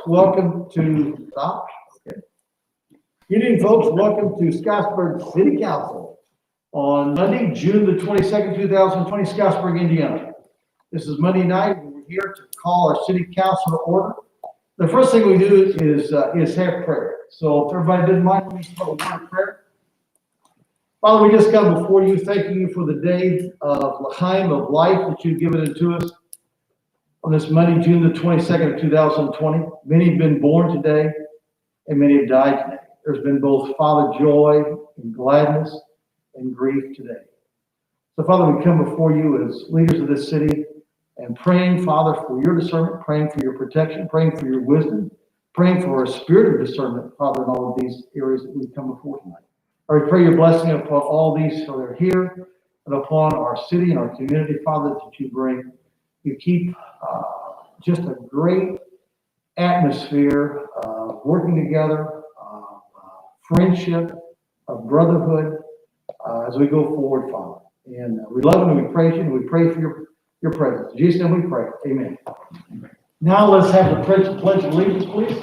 welcome to stop. Okay. Good evening, folks. Welcome to Scottsburg City Council on Monday, June the 22nd, 2020, Scottsburg, Indiana. This is Monday night, and we're here to call our city council to order. The first thing we do is have prayer. So if everybody doesn't mind, let me start with a word of prayer. Father, we just come before you, thanking you for the day of l'chaim, of life that you've given it to us on this Monday, June the 22nd of 2020. Many have been born today, and many have died today. There's been both, Father, joy and gladness and grief today. So, Father, we come before you as leaders of this city and praying, Father, for your discernment, praying for your protection, praying for your wisdom, praying for a spirit of discernment, Father, in all of these areas that we've come before tonight. I pray your blessing upon all these who are here and upon our city and our community, Father, that you bring. You keep just a great atmosphere of working together, friendship, of brotherhood as we go forward, Father. And we love and we praise you and we pray for your presence. In Jesus' name we pray. Amen. Now let's have the pledge of allegiance, please.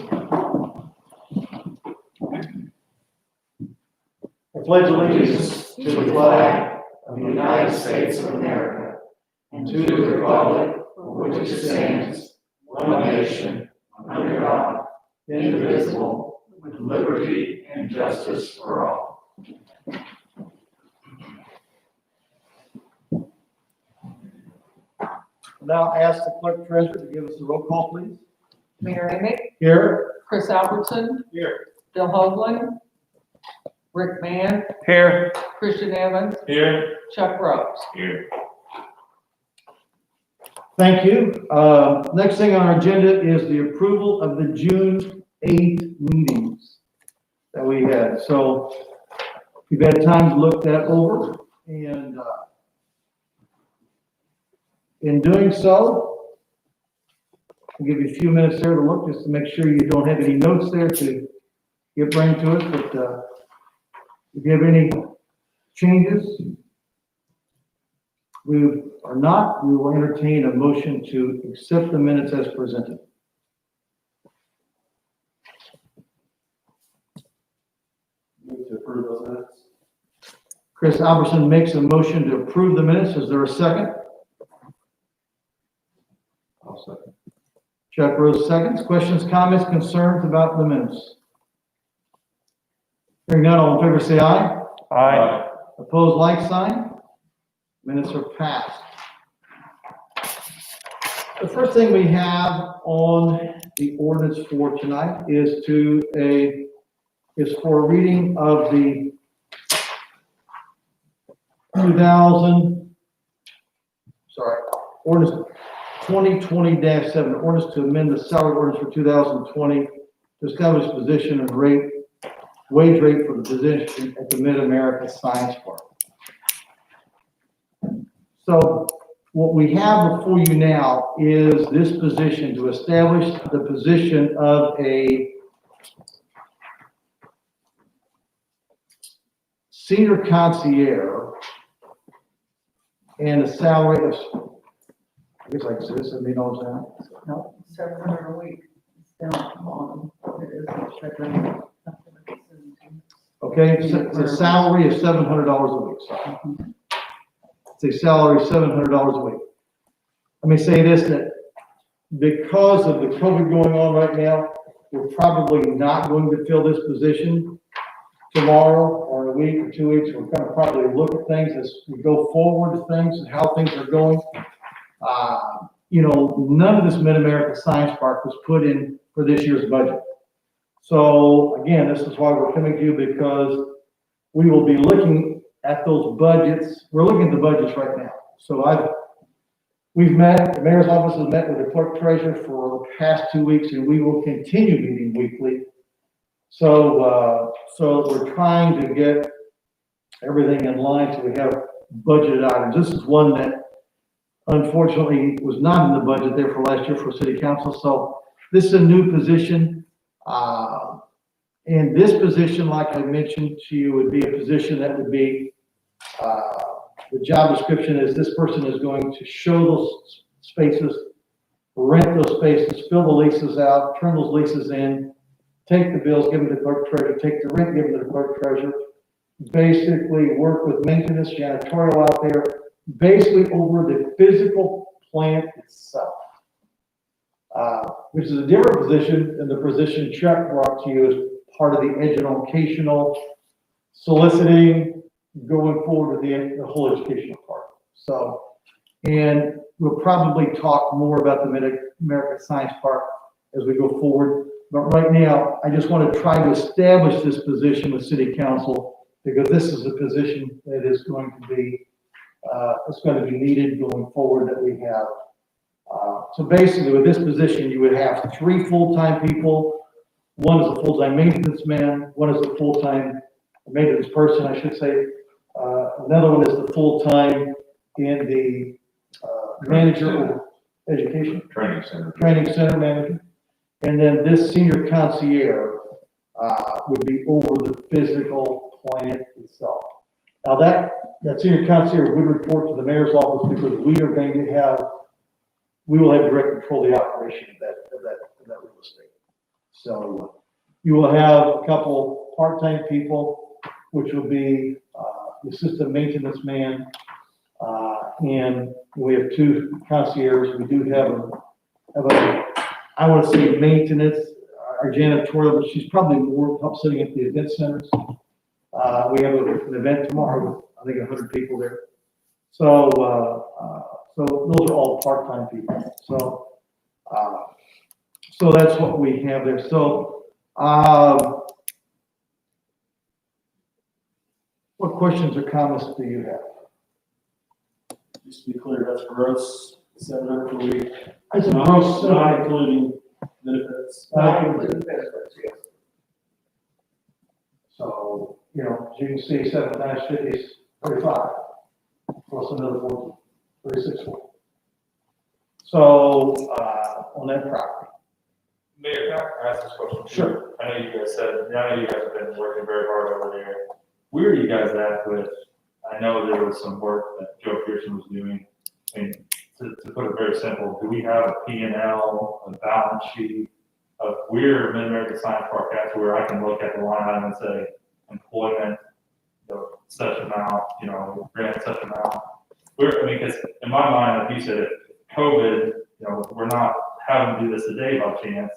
I pledge allegiance to the flag of the United States of America and to the republic for which it stands, one nation, under God, indivisible, with liberty and justice for all. Now ask the clerk treasurer to give us the roll call, please. Mayor Amick, Here. Chris Albertson, Here. Bill Hoagland, Rick Mann, Here. Christian Evans, Here. Chuck Rose. Here. Thank you. Next thing on our agenda is the approval of the June 8th meetings that we had. So we've had time to look that over, and in doing so, I'll give you a few minutes there to look just to make sure you don't have any notes there to bring to us. But if you have any changes, we will entertain a motion to accept the minutes as presented. Move to approve those minutes. Chris Albertson makes a motion to approve the minutes. Is there a second? I'll second. Chuck Rose seconds. Questions, comments, concerns about the minutes? Hearing none, all in favor say aye. Aye. Opposed, like sign. Minutes are passed. The first thing we have on the ordinance for tonight is for a reading of the 2020-7, ordinance to amend the salary ordinance for 2020 to establish position and wage rate for the position at the Mid-America Science Park. So what we have before you now is this position to establish the position of a senior concierge and a salary of, I guess I can say this, $70 an hour. No, 700 a week. It's down at the bottom. It is. Okay, it's a salary of $700 a week. So it's a salary of $700 a week. Let me say this, that because of the COVID going on right now, we're probably not going to fill this position tomorrow or a week or 2 weeks. We're going to probably look at things as we go forward to things and how things are going. None of this Mid-America Science Park was put in for this year's budget. So again, this is why we're coming to you, because we will be looking at those budgets. We're looking at the budgets right now. So we've met, the mayor's office has met with the clerk treasurer for the past 2 weeks, and we will continue meeting weekly. So we're trying to get everything in line so we have budgeted items. This is one that unfortunately was not in the budget there for last year for city council. So this is a new position. And this position, like I mentioned to you, would be a position that would be, the job description is this person is going to show those spaces rent those spaces, fill the leases out, turn those leases in, take the bills, give them to the clerk treasurer, take the rent, give them to the clerk treasurer, basically work with maintenance, janitorial out there, basically over the physical plant itself. Which is a different position than the position Chuck brought to you as part of the educational soliciting, going forward with the whole educational part. So, and we'll probably talk more about the American Science Park as we go forward. But right now, I just want to try to establish this position with City Council, because this is a position that is going to be, it's going to be needed going forward that we have. So basically, with this position, you would have 3 full-time people. One is a full-time maintenance man, one is a full-time maintenance person, I should say. Another one is the full-time in the manager of education. Training center. Training center manager. And then this senior concierge would be over the physical plant itself. Now that senior concierge would report to the mayor's office, because we will have direct control of the operation of that real estate. So you will have a couple part-time people, which will be the assistant maintenance man, and we have 2 concierges. We do have I want to say maintenance, our janitorial, but she's probably more help sitting at the event centers. We have an event tomorrow with, I think, 100 people there. So, so those are all part-time people. So, so that's what we have there. So, what questions or comments do you have? Just to be clear, that's gross $700 per week. It's a Not gross, not including benefits. Not including benefits, yes. so, you know, as you can see, 7 times 50 is 35, plus another 40, 36. So, on that property. Mayor, can I ask this question? Sure. I know you guys have been working very hard over there. Where are you guys at with, I know there was some work that Joe Pearson was doing, and to put it very simple, do we have a P&L, a balance sheet of where Mid-America Science Park at, to where I can look at the line item and say, employment, such amount, grant such amount? I mean, because in my mind, like you said, COVID, we're not having to do this today by chance.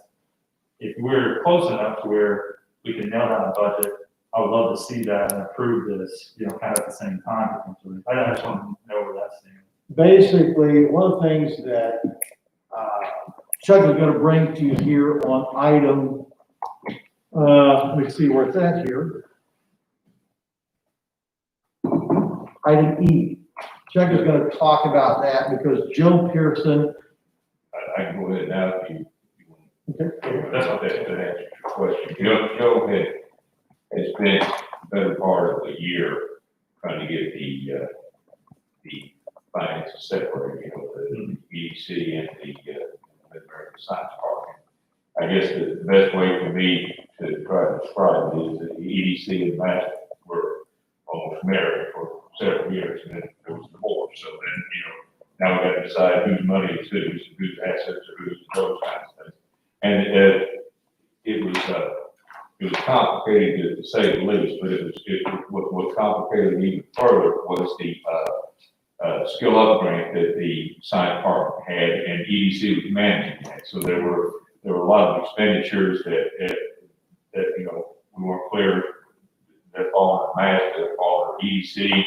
If we're close enough to where we can nail down a budget, I would love to see that and approve this, kind of at the same time, potentially. I just want to know where that's standing. Basically, one of the things that Chuck is going to bring to you here on item, let me see where it's at here. Item E. Chuck is going to talk about that because Joe Pearson. I can go ahead now if you want. Okay. That's what that answers your question. Joe has spent the better part of a year trying to get the finances separated, the EDC and the Mid-America Science Park. I guess the best way for me to try to describe it is that the EDC and the MAST were almost married for several years, and then there was divorce. So then, now we got to decide whose money is whose assets are whose, those kinds of things. And it was complicated to say the least, but what was complicated even further was the skill up grant that the science park had and EDC was managing that. So there were a lot of expenditures that we weren't clear that fall under MAST, that fall under EDC,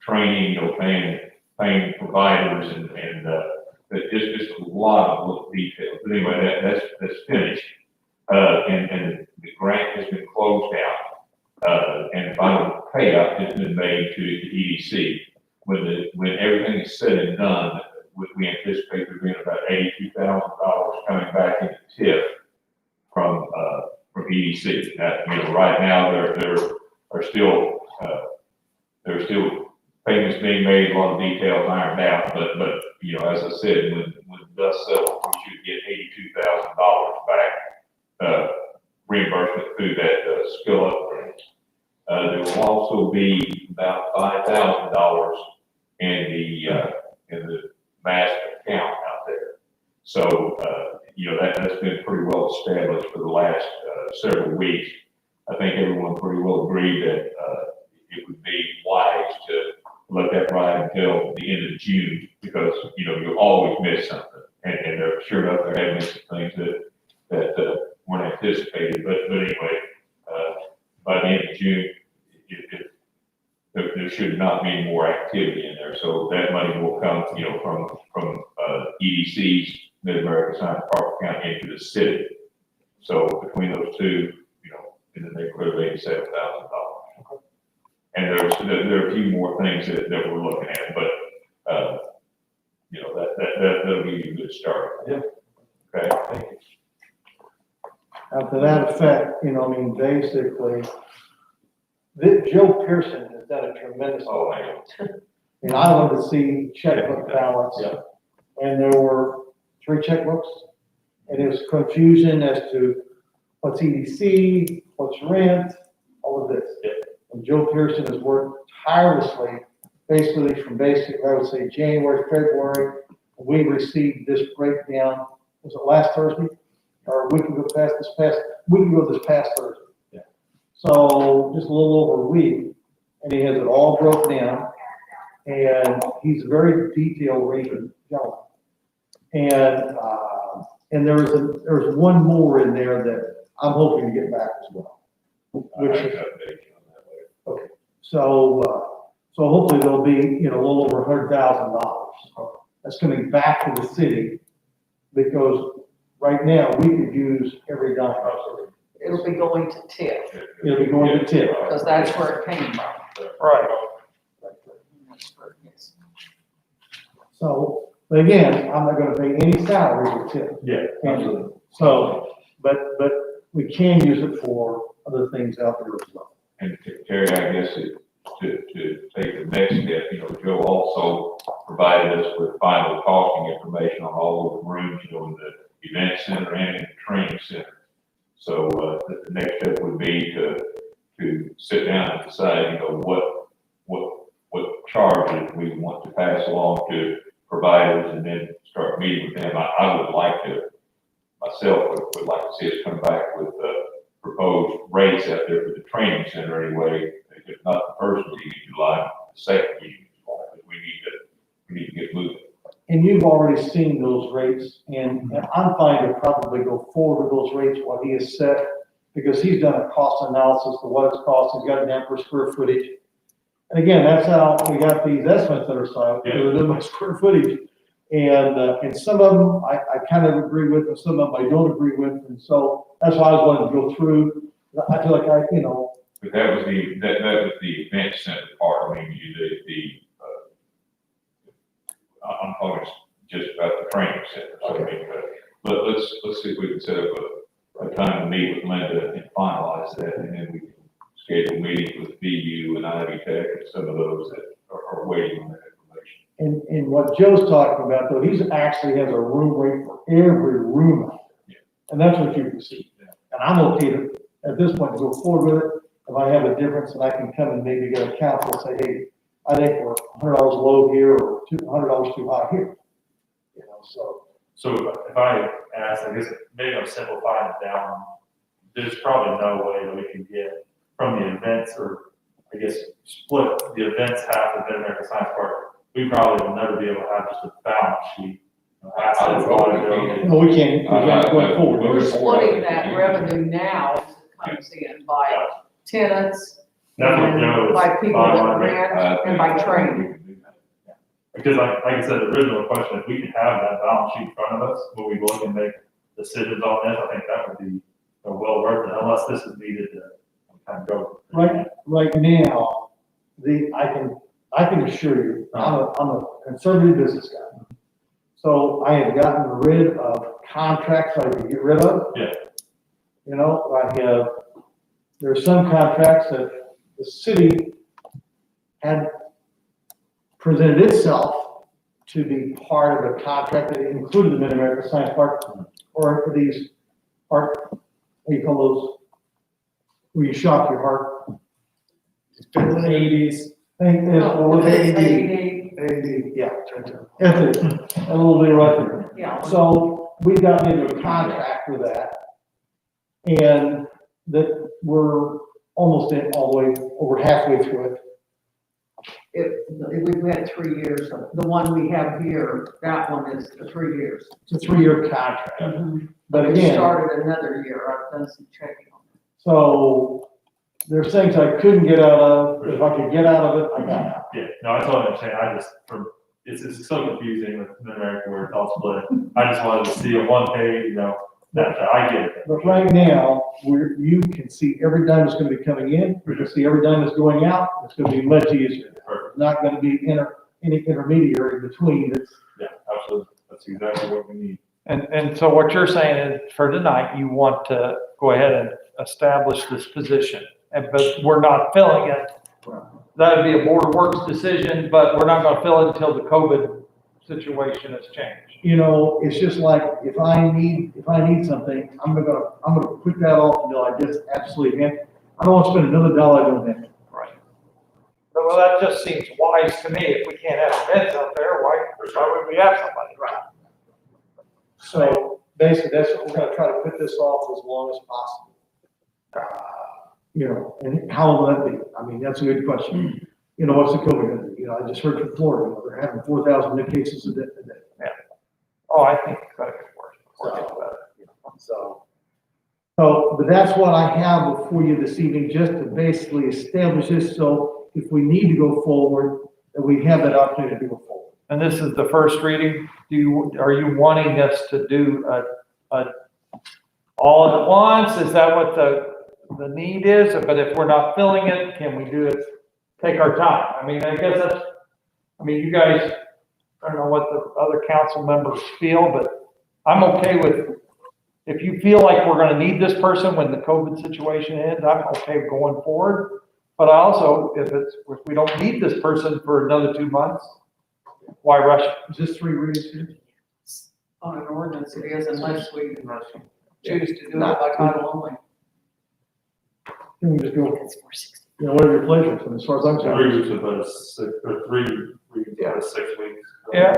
training, paying providers and just a lot of little details. But anyway, that's finished. And the grant has been closed out, and the final payout has been made to the EDC. When everything is said and done, we anticipate there being about $82,000 coming back into TIF from EDC. Now, right now there are still payments being made, a lot of details ironed out, but as I said, when dust settles, we should get $82,000 back, reimbursement through that skill up grant. There will also be about $5,000 in the MAST account out there. well established for the last, several weeks. I think everyone pretty well agreed that, it would be wise to let that ride until the end of June, because, you'll always miss something. And there, sure enough, there have been some things that weren't anticipated, but anyway, by the end of June, there should not be more activity in there, so that money will come, from EDC's Mid-America Science Park account into the city. So between those two, in the neighborhood of $87,000. And there are a few more things that we're looking at, but, that'll be a good start. Yeah. Okay, thank you. Now, to that effect, basically, Joe Pearson has done a tremendous. Oh, man. And I wanted to see checkbook balance. Yeah. And there were 3 checkbooks, and there was confusion as to what's EDC, what's rent, all of this. Yeah. And Joe Pearson has worked tirelessly, basically I would say January, February. We received this breakdown, was it last Thursday? Or a week ago this past Thursday. Yeah. So just a little over a week, and he has it all broken down. And he's a very detailed reader gentleman. And there's one more in there that I'm hoping to get back as well. Which is, okay. So hopefully there'll be, a little over $100,000 that's coming back to the city, because right now we could use every dime. It'll be going to TIF, It'll be going to tip. because that's where it came from. Right. That's where it is. So, but again, I'm not gonna pay any salary with tip. Yeah, absolutely. So, but we can use it for other things out there as well. And Terry, I guess to take the next step, Joe also provided us with final costing information on all of the rooms, in the event center and in the training center. So, the next step would be to sit down and decide, what charges we want to pass along to providers, and then start meeting with them. I would like to, myself, would like to see us come back with, proposed rates out there for the training center anyway, if not the first meeting in July, the second meeting in July, but we need to get moving. And you've already seen those rates, and I'm fine to probably go forward with those rates, what he has set, because he's done a cost analysis of what it's cost, he's got it down per square footage. And again, that's how we got these estimates that are signed, they're done by square footage. And some of them I kind of agree with, and some of them I don't agree with, and so that's why I was wanting to go through. I feel like But that was the event center part. I mean, I'm talking just about the training center. So I mean, but let's see if we can set up a time to meet with Linda and finalize that, and then we can schedule meetings with BU and Ivy Tech and some of those that are waiting on that information. and what Joe's talking about, though, he's actually has a room rate for every room out there. And that's what you can see. And I'm okay to, at this point, to go forward with it. If I have a difference, and I can come and maybe get a council and say, hey, I think we're $100 low here, or $200 too high here. So if I ask, I guess maybe I'm simplifying it down, there's probably no way that we can get from the events, or I guess split the events half of Mid-America Science Park. We probably will never be able to have just a balance sheet. Assets, liability. No, we can't go forward. We're splitting that revenue now as it comes in by tenants, Nothing goes. by people that bottom line. rent, and by training. Because like I said, the original question, if we could have that balance sheet in front of us, when we look and make decisions on this, I think that would be well worth it, unless this is needed to kind of go. Right now, I can assure you, I'm a conservative business guy. So I have gotten rid of contracts I could get rid of. Yeah. There are some contracts that the city had presented itself to be part of a contract that included the Mid-America Science Park, or these what do you call those, where you shock your heart? AEDs. AD, yeah. A little bit right there. Yeah. So we got into a contract with that, And that we're almost in, all the way, over halfway through it. We've had 3 years, the one we have here, that one is the 3 years. It's a 3-year contract. But We again, started another year, I've done some checking on it. so there's things I couldn't get out of. If I could get out of it, I got out. Yeah, no, I totally understand. I just, it's so confusing with Mid-America where it's all split. I just wanted to see a one page, you know, that I get it. But right now, you can see every dime that's gonna be coming in, you can see every dime that's going out, it's gonna be much easier. Perfect. Not gonna be any intermediary between it. Yeah, absolutely. That's exactly what we need. And so what you're saying is for tonight, you want to go ahead and establish this position, but we're not filling it. That'd be a board of works decision, but we're not gonna fill it until the COVID situation has changed. You know, it's just like, if I need something, I'm gonna put that off until I just absolutely have. I don't wanna spend another dollar I don't have. Right. Well, that just seems wise to me. If we can't have events out there, why would we have somebody? Right. So basically, that's what we're gonna try to put this off as long as possible. You know, and how will that be? I mean, that's a good question. You know, what's the COVID gonna do? You know, I just heard from Florida, you know, they're having 4,000 new cases a day. Oh, I think it's gonna get worse. So, but that's what I have before you this evening, just to basically establish this, so if we need to go forward, that we have that opportunity to go forward. And this is the first reading. Are you wanting us to do all at once? Is that what the need is? But if we're not filling it, can we do it, take our time? I mean, I guess that's, you guys, I don't know what the other council members feel, but I'm okay with, if you feel like we're gonna need this person when the COVID situation ends, I'm okay going forward. But I also, if we don't need this person for another 2 months, why rush it? Is this 3 readings here? On an ordinance it is, unless we choose to do it by title only. Can we just go, you know, whatever your pleasure, is, and as far as I'm concerned. 3 weeks with us, or 3 weeks, out of 6 weeks. Yeah.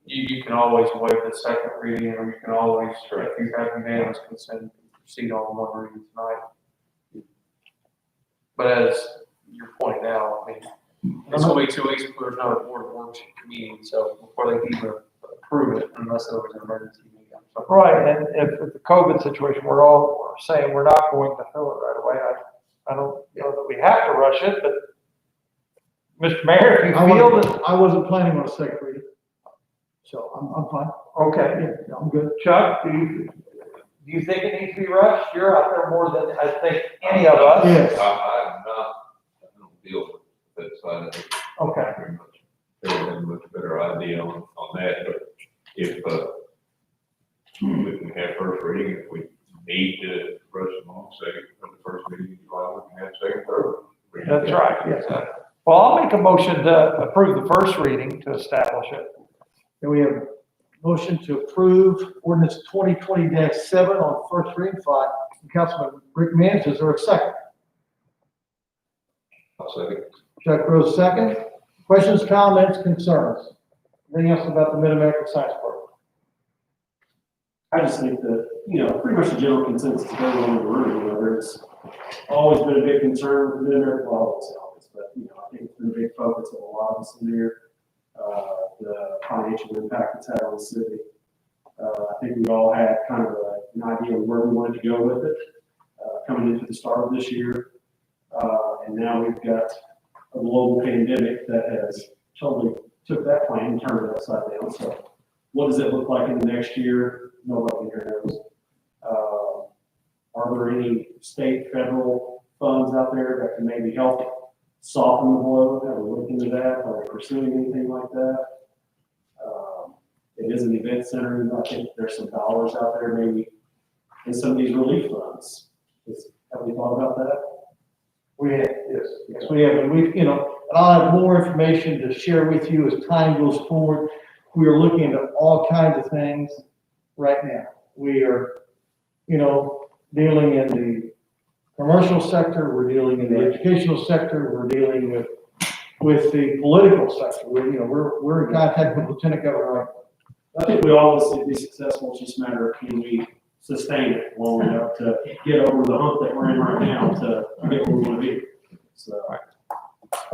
You can always waive the second reading, or you can always, if you have unanimous consent, proceed on one reading tonight. But as you're pointing out, it's only 2 weeks before there's another board of works meeting, so before they can even approve it, unless there was an emergency meeting. Right, and if the COVID situation, we're all saying we're not going to fill it right away, I don't know that we have to rush it, but Mr. Mayor, if you feel that, I wasn't planning on a second reading, so I'm fine. okay. Yeah, I'm good. Chuck, do you think it needs to be rushed? You're out there more than I think any of us. Yes. I don't deal with that side of it Okay. very much. They have a much better idea on that, but if, we can have first reading, if we need to rush them on second, for the first reading, we can have second, third. That's right. Yes. Well, I'll make a motion to approve the first reading to establish it. And we have a motion to approve ordinance 2020-7 on first reading by Councilman Rick Mans. Is there a second? I'll second. Chuck Rose, second. Questions, comments, concerns? Anything else about the Mid-American Science Park? I just think that, pretty much the general consensus of everyone in the room, whether it's always been a big concern for the American, well, it's always, but, I think it's been a big focus of a lot of us in there, the financial impact it's had on the city. I think we all had kind of an idea of where we wanted to go with it, coming into the start of this year. And now we've got a global pandemic that has totally took that plan and turned it upside down. So what does it look like in the next year? Nobody here knows. Are there any state, federal funds out there that can maybe help soften the blow? Have we looked into that? Are we pursuing anything like that? It is an event center, and I think there's some dollars out there maybe in some of these relief funds. Have we thought about that? We have, yes, we have, and we've, and I'll have more information to share with you as time goes forward. We are looking at all kinds of things right now. We are, dealing in the commercial sector, we're dealing in the educational sector, we're dealing with the political sector. We're in contact with Lieutenant Governor right now. I think we all want to be successful. It's just a matter of can we sustain it long enough to get over the hump that we're in right now to get where we want to be. So, I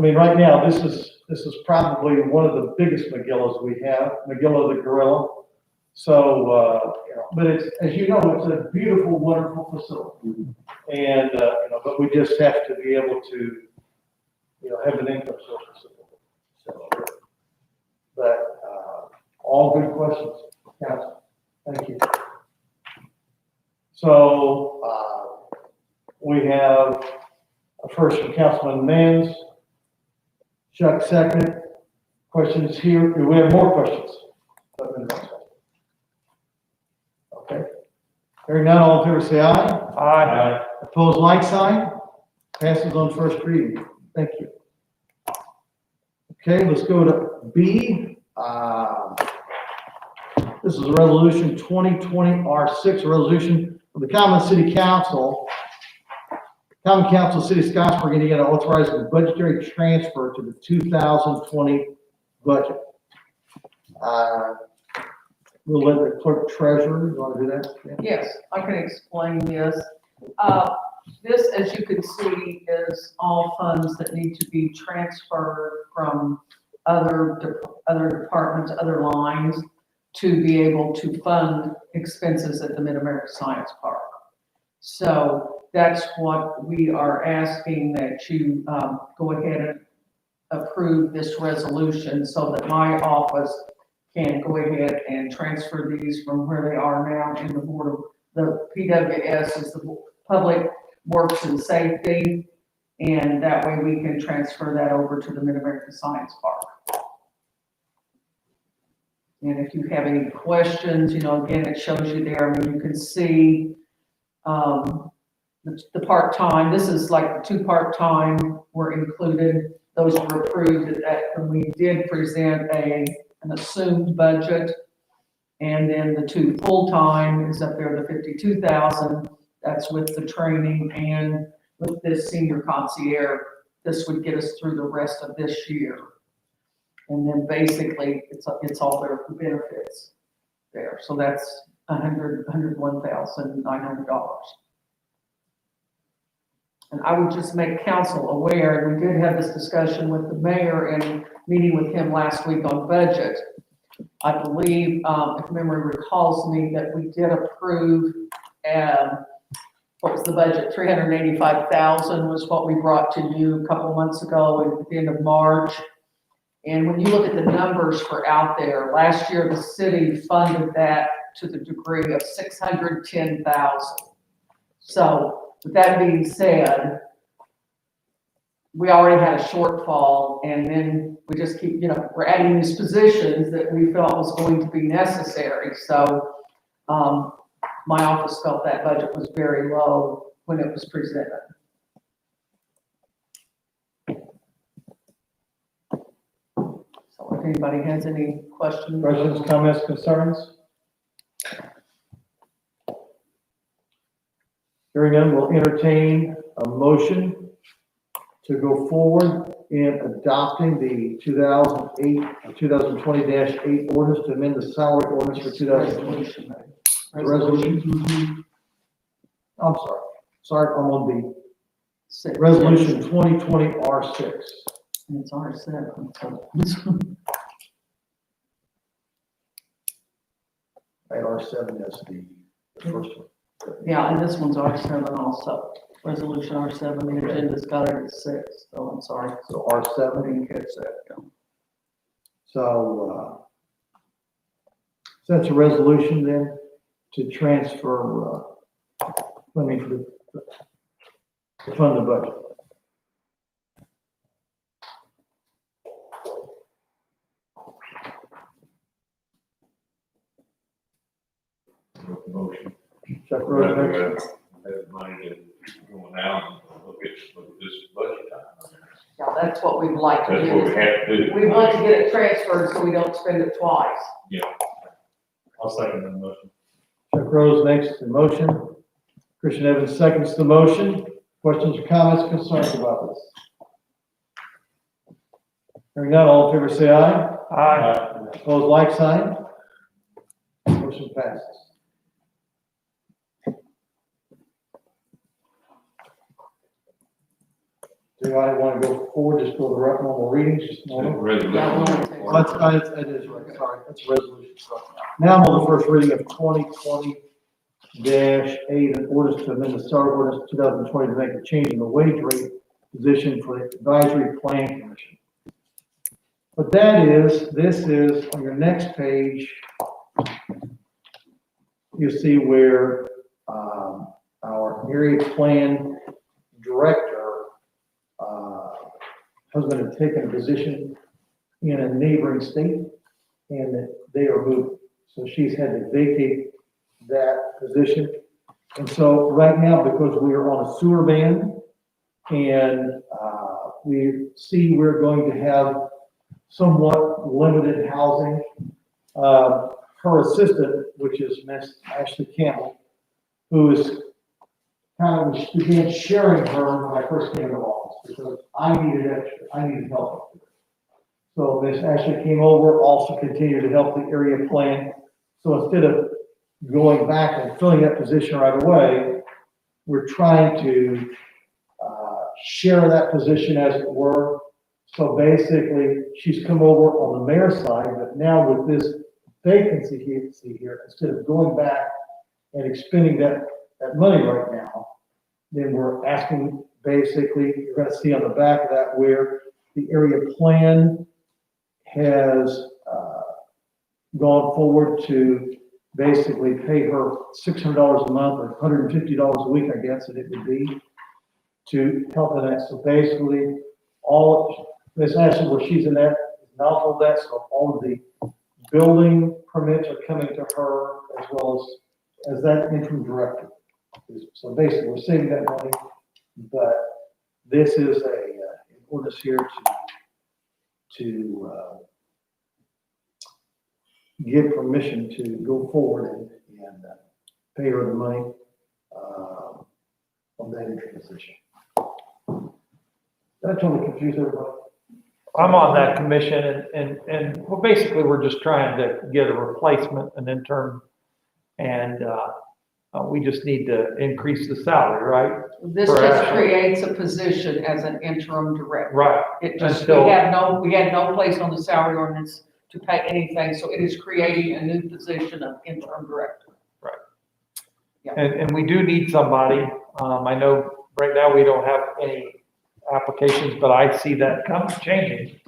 mean, right now, this is probably one of the biggest Magillas we have, Magilla the Gorilla. So, you know, but it's, as you know, it's a beautiful, wonderful facility. And, you know, but we just have to be able to, you know, have an income source to support it. So, but, all good questions, Council. Thank you. So, we have a first from Councilman Mans. Chuck second. Questions here? Do we have more questions? Okay. Hearing none, all in favor say aye. Aye. Opposed, like sign. Passes on first reading. Thank you. Okay, let's go to B. This is a resolution 2020 R6, a resolution of the Common City Council. Common Council, City of Scottsburg, Indiana, authorizing budgetary transfer to the 2020 budget. We'll let the clerk treasurer, you want to do that? Yeah. Yes, I can explain this. This, as you can see, is all funds that need to be transferred from other departments, other lines, to be able to fund expenses at the Mid-America Science Park. So that's what we are asking, that you go ahead and approve this resolution so that my office can go ahead and transfer these from where they are now in the board of, the PWS is the Public Works and Safety, and that way we can transfer that over to the Mid-America Science Park. And if you have any questions, you know, again, it shows you there. I mean, you can see the part-time. This is like the two part-time were included. Those were approved at that when we did present an assumed budget. And then the two full-time is up there, the 52,000. That's with the training and with this senior concierge. This would get us through the rest of this year. And then basically it's all their benefits there. So that's $101,900. And I would just make council aware, we did have this discussion with the mayor and meeting with him last week on budget. I believe, if memory recalls me, that we did approve, what was the budget? 385,000 was what we brought to you a couple of months ago at the end of March. And when you look at the numbers for out there, last year the city funded that to the degree of 610,000. So with that being said, we already had a shortfall, and then we just keep, you know, we're adding these positions that we felt was going to be necessary. So my office felt that budget was very low when it was presented. So if anybody has any questions. Questions, comments, concerns? Hearing none, we'll entertain a motion to go forward in adopting the 2020-8 ordinance to amend the salary ordinance for 2020. Resolution. I'm sorry, I'm on B. Resolution 2020 R6. It's R7. R7 is the first one. Yeah, and this one's R7 also. Resolution R7, the agenda's got it at 6, so I'm sorry. So R7. I didn't catch that. So that's a resolution then to transfer funding for to fund the budget. Motion. Chuck Rose, Rather next. have money to go out and look at this budget time. Yeah, that's what we'd like to That's do. what we have to do. We want to get it transferred so we don't spend it twice. I'll second the motion. Chuck Rose makes the motion. Christian Evans seconds the motion. Questions or comments, concerns about this? Hearing none, all in favor say aye. Aye. Opposed, like sign. Motion passes. Do I want to go forward, just go to the normal readings, just normal? Resolution. Well, that is right, sorry, that's a resolution. So now I'm on the first reading of 2020-8, an ordinance to amend the salary ordinance 2020 to make a change in the wage rate position for the advisory plan commission. What that is, this is on your next page. You see where our area plan director husband had taken a position in a neighboring state, and that they are moving. So she's had to vacate that position. And so right now, because we are on a sewer ban, and we see we're going to have somewhat limited housing, her assistant, which is Miss Ashley Campbell, who is kind of, began sharing her when I first came into office, because I needed help up there. So Miss Ashley came over, also continued to help the area plan. So instead of going back and filling that position right away, we're trying to share that position, as it were. So basically, she's come over on the mayor's side, but now with this vacancy here, instead of going back and expending that money right now, then we're asking, basically, you're gonna see on the back of that where the area plan has gone forward to basically pay her $600 a month or $150 a week, I guess that it would be, to help in that. So basically, Ms. Ashley, where she's in that, knowledgeable of that, so all of the building permits are coming to her, as well as that interim director. So basically, we're saving that money, but this is an ordinance here to give permission to go forward and pay her the money on that interim position. That totally confused everybody. I'm on that commission and well, basically, we're just trying to get a replacement, an intern, and we just need to increase the salary, right? This For just Ashley. creates a position as an interim director. Right. It just, Until- we had no place on the salary ordinance to pay anything, so it is creating a new position of interim director. And we do need somebody. I know right now we don't have any applications, but I see that changing.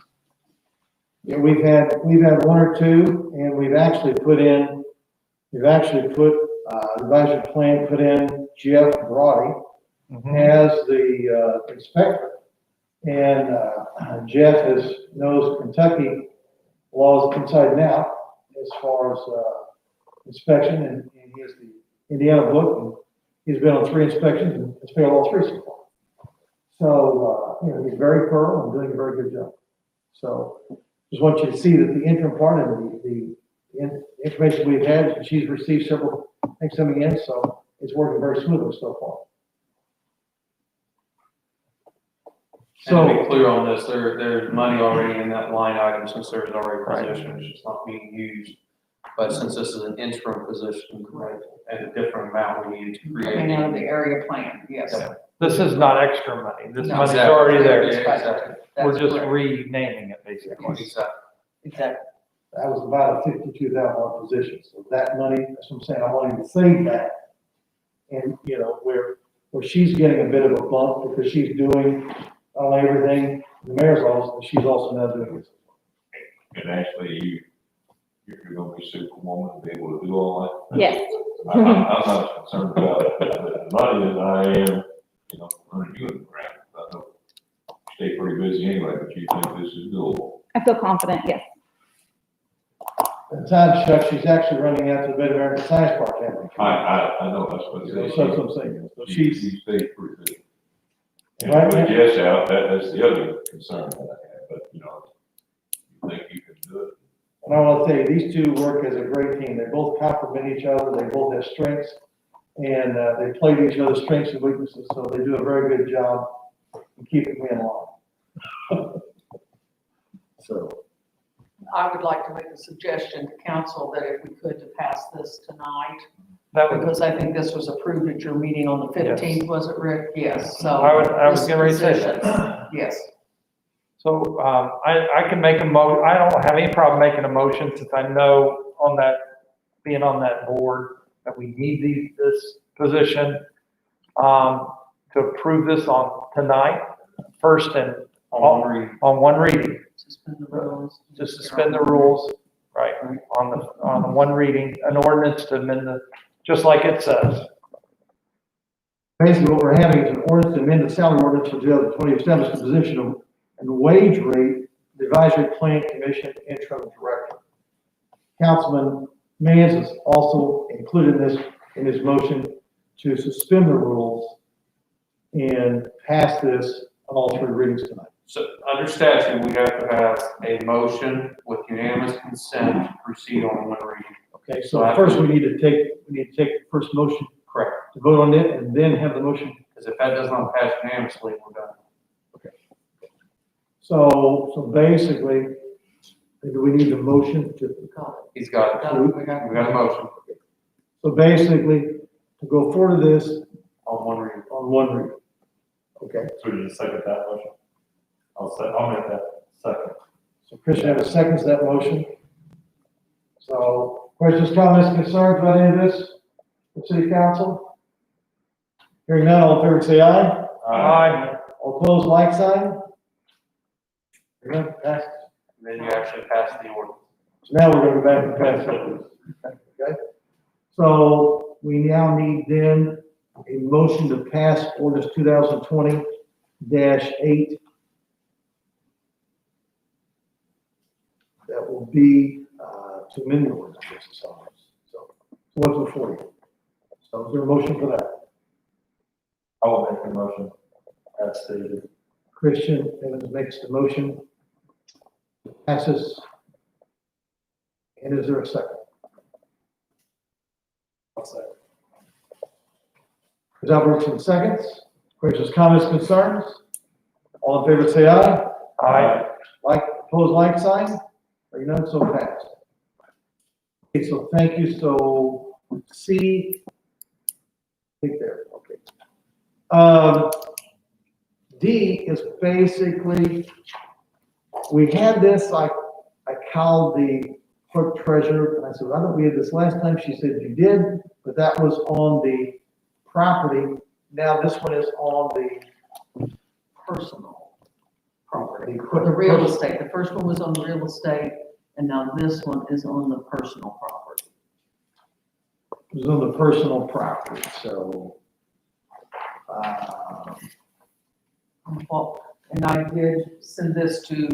Yeah, we've had one or two, and we've actually put the advisory plan, put in Jeff Brody as the inspector. And Jeff knows Kentucky laws inside and out as far as inspection, and he has the Indiana book, and he's been on 3 inspections and has failed all 3 so far. So, he's very thorough and doing a very good job. So just want you to see that the interim part and the information we've had, she's received several things coming in, so it's working very smoothly so far. And to be So, clear on this, there's money already in that line item since there's already a position, it's just not being used. But since this is an interim position, at a different amount, we needed to create. Coming out of the area plan, yes. Yeah. This is not extra money. This No. money's Exactly. already Yeah, there. exactly. We're That's just correct. renaming it, basically. Exactly. that was about a $52,000 position, so that money, that's what I'm saying, I wanted to save that. And, where she's getting a bit of a bump because she's doing everything in the mayor's office, but she's also now doing this. And actually, you're gonna be superwoman to be able to do all that. Yes. I'm not concerned about the money as I am, running you in the ground. I know you stay pretty busy anyway, but you think this is doable. I feel confident, yes. At the time, Chuck, she's actually running out to the Mid-American Science Park, haven't she? I know that's what it is. So that's what I'm saying. So She she's, stays pretty busy. And Right with now- Jess out, that's the other concern that I have, but, you think you can do it. and I want to tell you, these two work as a great team. They both complement each other. They both have strengths, and they play to each other's strengths and weaknesses. So they do a very good job in keeping me in line. So, I would like to make a suggestion to council that if we could to pass this tonight, That would, because I think this was approved at your meeting on the 15th, was it, Rick? Yes, so. I was getting ready to say Positions, that. yes. So, I can make I don't have any problem making a motion since I know on that, being on that board, that we need this position, to approve this on tonight, first and on one reading. Suspend the rules. Just suspend the rules, right, on the one reading, an ordinance to amend just like it says. Basically, what we're having is an ordinance to amend the salary ordinance for 2020, establish the position of and wage rate, the advisory plan commission interim director. Councilman Mans is also included in his motion to suspend the rules and pass this on all three readings tonight. So under statute, we have to have a motion with unanimous consent to proceed on one reading. Okay, so first we need to take the first motion. Correct. To vote on it and then have the motion. Because if that does not pass unanimously, we're done. So basically, do we need a motion to, He's got it. We got a motion so basically, to go forward to this on one reading. on one reading. Okay, So we just second that motion. I'll make that second. so Christian have a second to that motion. So questions, comments, concerns about any of this, the city council? Hearing none, all in favor say aye. Aye. All opposed, like sign. Hearing none, passed. And then you actually pass the ordinance. So now we're gonna go back and pass it. Okay? So we now need then a motion to pass ordinance 2020-8. That will be, to amend the ordinance, I guess, so what's before you? So is there a motion for that? I will make the motion as stated. Christian Evans makes the motion. Passes. And is there a second? I'll say. Ms. Albertson seconds. Questions, comments, concerns? All in favor, say aye. Aye. Like, opposed, like sign? Hearing none, so passed. Okay, so thank you. So C, I think there, okay. D is basically, we had this, I called the clerk treasurer, and I said, I thought we had this last time. She said you did, but that was on the property. Now this one is on the Personal property. the The real estate. The first one was on the real estate, and now this one is on the personal property. It was on the personal property, so, Well, and I did send this to,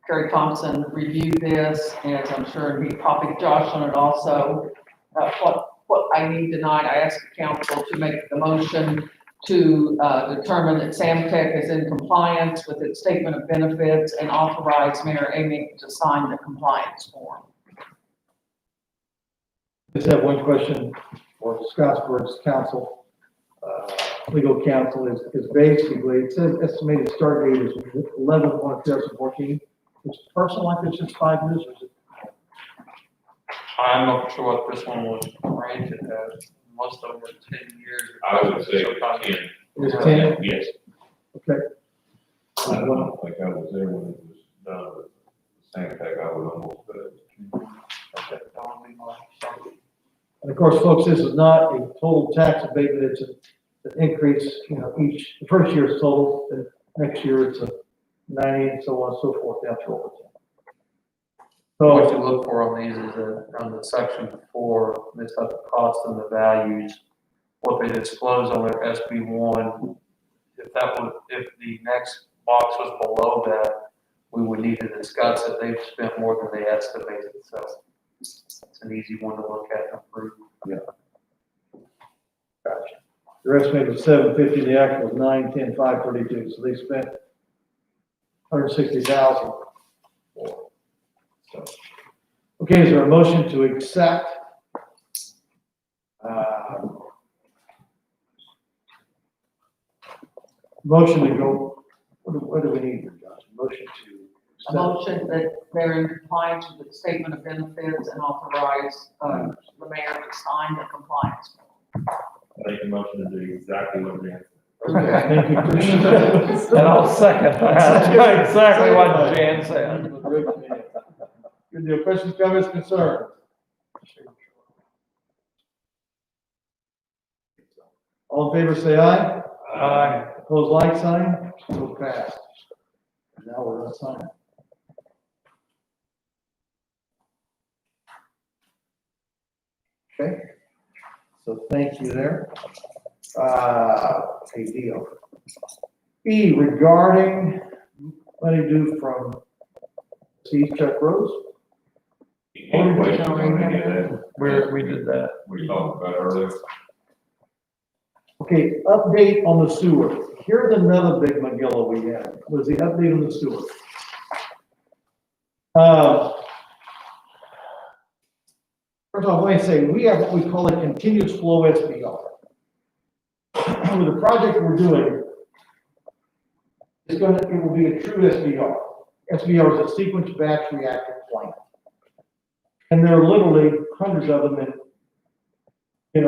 Kerry Thompson, review this, and I'm sure he copied Josh on it also. What I need tonight, I asked the council to make the motion to, determine that Samtech is in compliance with its statement of benefits and authorize Mayor Amy to sign the compliance form. just have one question for Scottsburg's council. Legal counsel is basically, it says estimated start date is 11/1/2014. It's personal, like it's just 5 years, or is it? I'm not sure what this one was granted as. Most of them were 10 years. I would say Sometimes- 10. It's 10? Yes. Okay. I don't think I was there when it was done, but same thing, I would almost, Okay, that would be my- And of course, folks, this is not a total tax abatement, it's an increase, the first year is total, and next year it's a 90, and so on and so forth, down through over 10. What So, you look for on these is on the section 4, this type of cost and the values, what they disclose on their SB1. If the next box was below that, we would need to discuss it. They've spent more than they estimated, so it's an easy one to look at and approve. gotcha. Your estimate was 750, the actual was 910,532, so they spent 160,000 more. So, okay, is there a motion to accept? Motion to go, what do we need here, Josh? Motion to A motion that they're in compliance with the statement of benefits and authorize, the mayor to sign the compliance. I make a motion to do exactly what Jan said. Okay, thank you, Christian. And I'll second that. That's exactly what Jan said. Good deal. Questions, comments, concerns? All in favor, say aye. Aye. Opposed, like sign, so passed. And now we're gonna sign. Okay, so thank you there. A deal. E, regarding money due from Steve Chuck Rose. Any questions on any of that? We did that. We talked about earlier. Okay, update on the sewer. Here's another big Magilla we had, was the update on the sewer. First of all, let me say, we have what we call a continuous flow SBR. With the project we're doing, it will be a true SBR. SBR is a sequence batch reactor plant. And there are literally hundreds of them in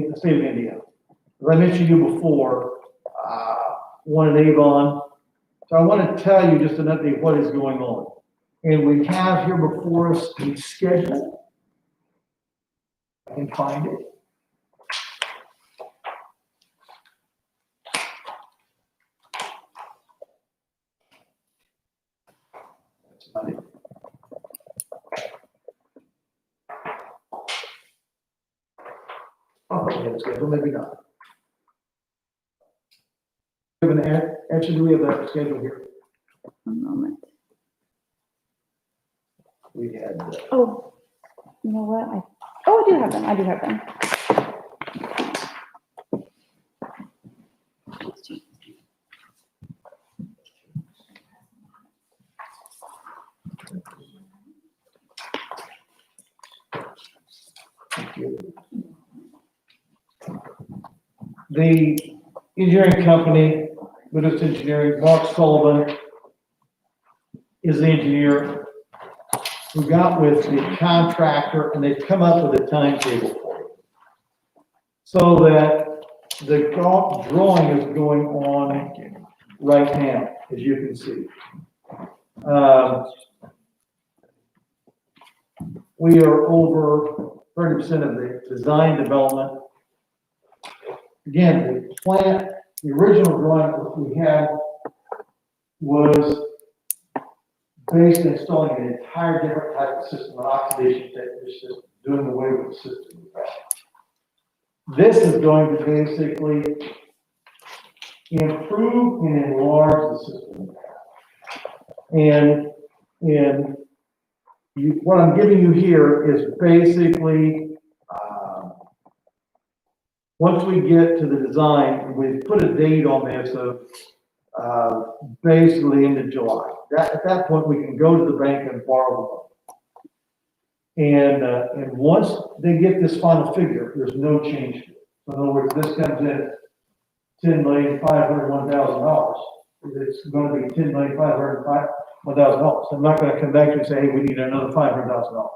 the state of Indiana. As I mentioned to you before, one in Avon. So I want to tell you just an update of what is going on. And we have here before us a schedule. I can find it. That's not it. Oh, we have a schedule, maybe not. We have actually, do we have that schedule here? One moment. We had, Oh, you know what? I do have them. I do have them. the engineering company, Buddhist Engineering, Mark Sullivan is the engineer who got with the contractor, and they've come up with a timetable for you. So that the drawing is going on right now, as you can see. We are over 30% of the design development. Again, the plant, the original drawing that we had was based on installing an entire different type of system, an oxidation technique, just doing away with the system. This is going to basically improve and enlarge the system. And what I'm giving you here is basically, once we get to the design, we've put a date on this of basically end of July. At that point, we can go to the bank and borrow the loan. And once they get this final figure, there's no change to it. So in other words, this comes in at $10,501,000. It's going to be $10,501,000. I'm not going to come back and say, hey, we need another $500,000.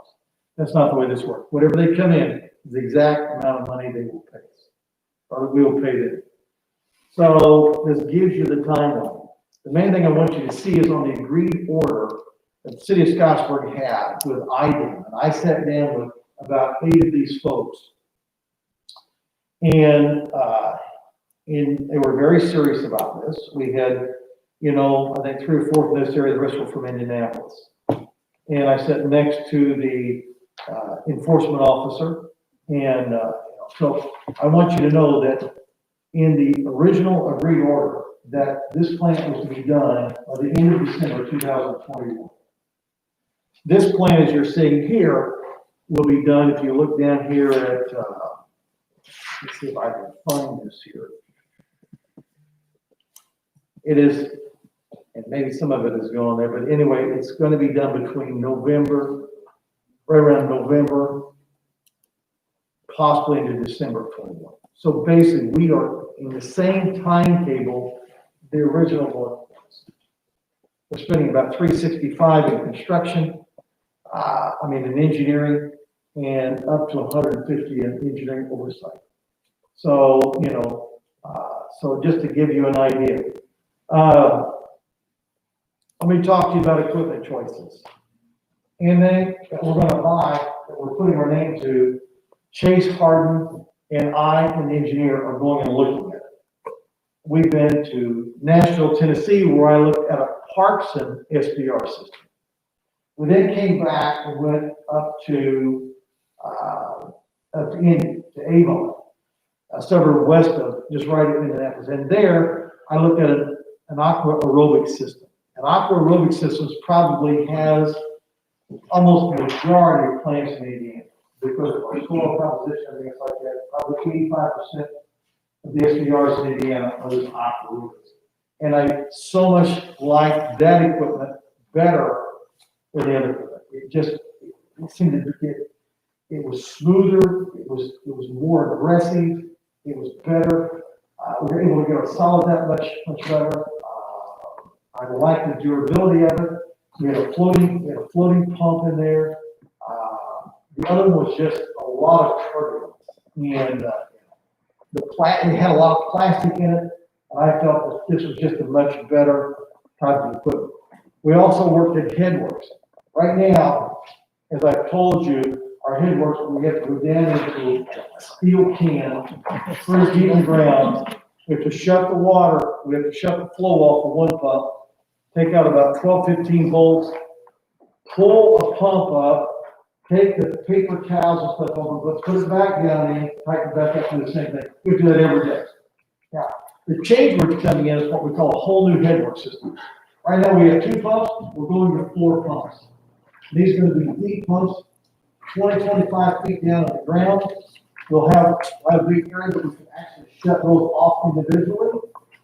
That's not the way this works. Whatever they come in is the exact amount of money they will pay us, or we will pay them. So this gives you the timeline. The main thing I want you to see is on the agreed order that the city of Scottsburg had with IDEM. And I sat down with about 8 of these folks. And they were very serious about this. We had, I think 3 or 4 from this area, the rest were from Indianapolis. And I sat next to the enforcement officer. And so I want you to know that in the original agreed order, that this plant was to be done by the end of December 2021. This plan, as you're seeing here, will be done, if you look down here at, let's see if I can find this here. It is, and maybe some of it is going there, but anyway, it's going to be done between November, right around November, possibly into December of 21. So basically, we are in the same timetable the original one was. We're spending about 365 in construction, in engineering, and up to 150 in engineering oversight. So, so just to give you an idea. Let me talk to you about equipment choices. Anything that we're gonna buy, that we're putting our name to, Chase Harden and I and the engineer are going and looking at it. We've been to Nashville, Tennessee, where I looked at a Parkson SBR system. We then came back and went up to Indy, to Avon, a suburb west of, just right in Indianapolis. And there, I looked at an aqua aerobic system. An aqua aerobic system probably has almost the majority of plants in Indiana, because of our soil composition and things like that. Probably 85% of the SBRs in Indiana are those aqua aerobics. And I so much like that equipment better than the other equipment. It seemed to get, it was smoother, it was more aggressive, it was better. We were able to get our solid that much better. I like the durability of it. We had a floating pump in there. The other one was just a lot of turbulence, and it had a lot of plastic in it. And I felt that this was just a much better type of equipment. We also worked at Headworks. Right now, as I've told you, our Headworks, we have to go down into a steel can, 3 feet in the ground. We have to shut the water, we have to shut the flow off of one pump, take out about 12, 15 volts, pull a pump up, take the paper towels and stuff over, but put it back down in, tighten it back up, do the same thing. We do that every day. Now, the change we're coming in is what we call a whole new headwork system. Right now we have 2 pumps, we're going to 4 pumps. These are going to be deep pumps, 20, 25 feet down on the ground. We'll have a big area that we can actually shut those off individually.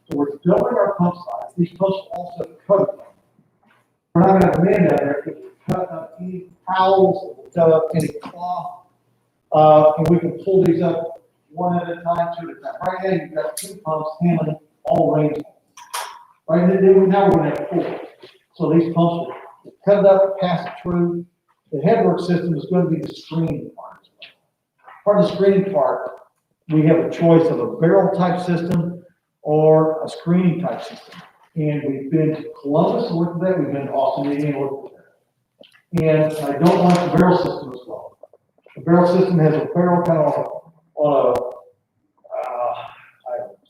So we're doubling our pump size. These pumps also cut. We're not going to come in down there to cut up any towels, cut up any cloth, and we can pull these up one at a time, 2 at a time. Right now you've got 2 pumps handling all range. Right now we're going to have 4. So these pumps will cut it up, pass it through. The headwork system is going to be the screening part. Part of the screening part, we have a choice of a barrel type system or a screening type system. And we've been to Columbus and looked at that. We've been to Austin, Indiana, and looked at that. And I don't like the barrel system as well. The barrel system has a barrel kind of on a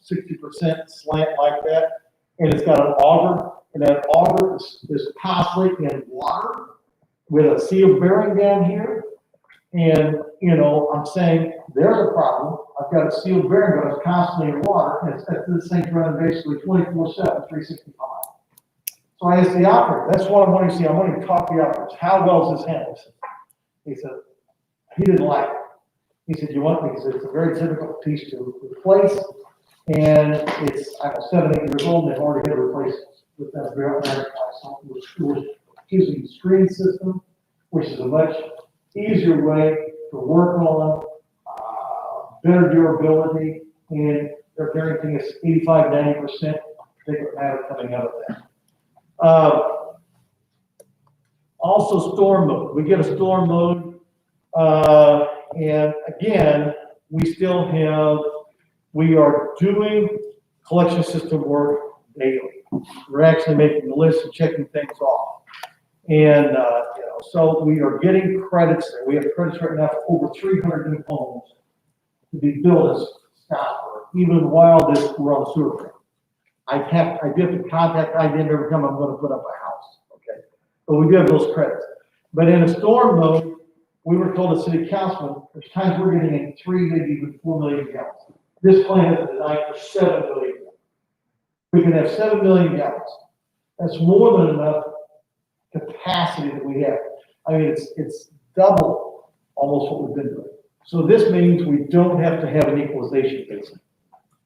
60% slant like that. And it's got an auger, and that auger is constantly in water with a sealed bearing down here. And, I'm saying there's a problem. I've got a sealed bearing, but it's constantly in water, and this thing's running basically 24/7, 365. So I asked the operator, that's what I want to see. I want to talk to the operators. How well is this handled? He said, he didn't like it. He said, you want me? Because it's a very difficult piece to replace. And it's, I'm 7, 8 years old, and they've already had to replace it with that barrel twice. So we're using the screen system, which is a much easier way to work on, better durability, and they're guaranteeing us 85, 90% particulate matter coming out of that. Also storm mode. We get a storm mode, and again, we are doing collection system work daily. We're actually making the list and checking things off. And, so we are getting credits there. We have credits right now for over 300 new homes to be built in Scottsburg, even while we're on sewer plant. I do have to contact IDM every time I'm going to put up a house, okay? But we do have those credits. But in a storm mode, we were told as city councilman, there's times we're getting in 3, maybe even 4 million gallons. This plant is designed for 7 million. We can have 7 million gallons. That's more than enough capacity that we have. I mean, it's double almost what we've been doing. So this means we don't have to have an equalization basin.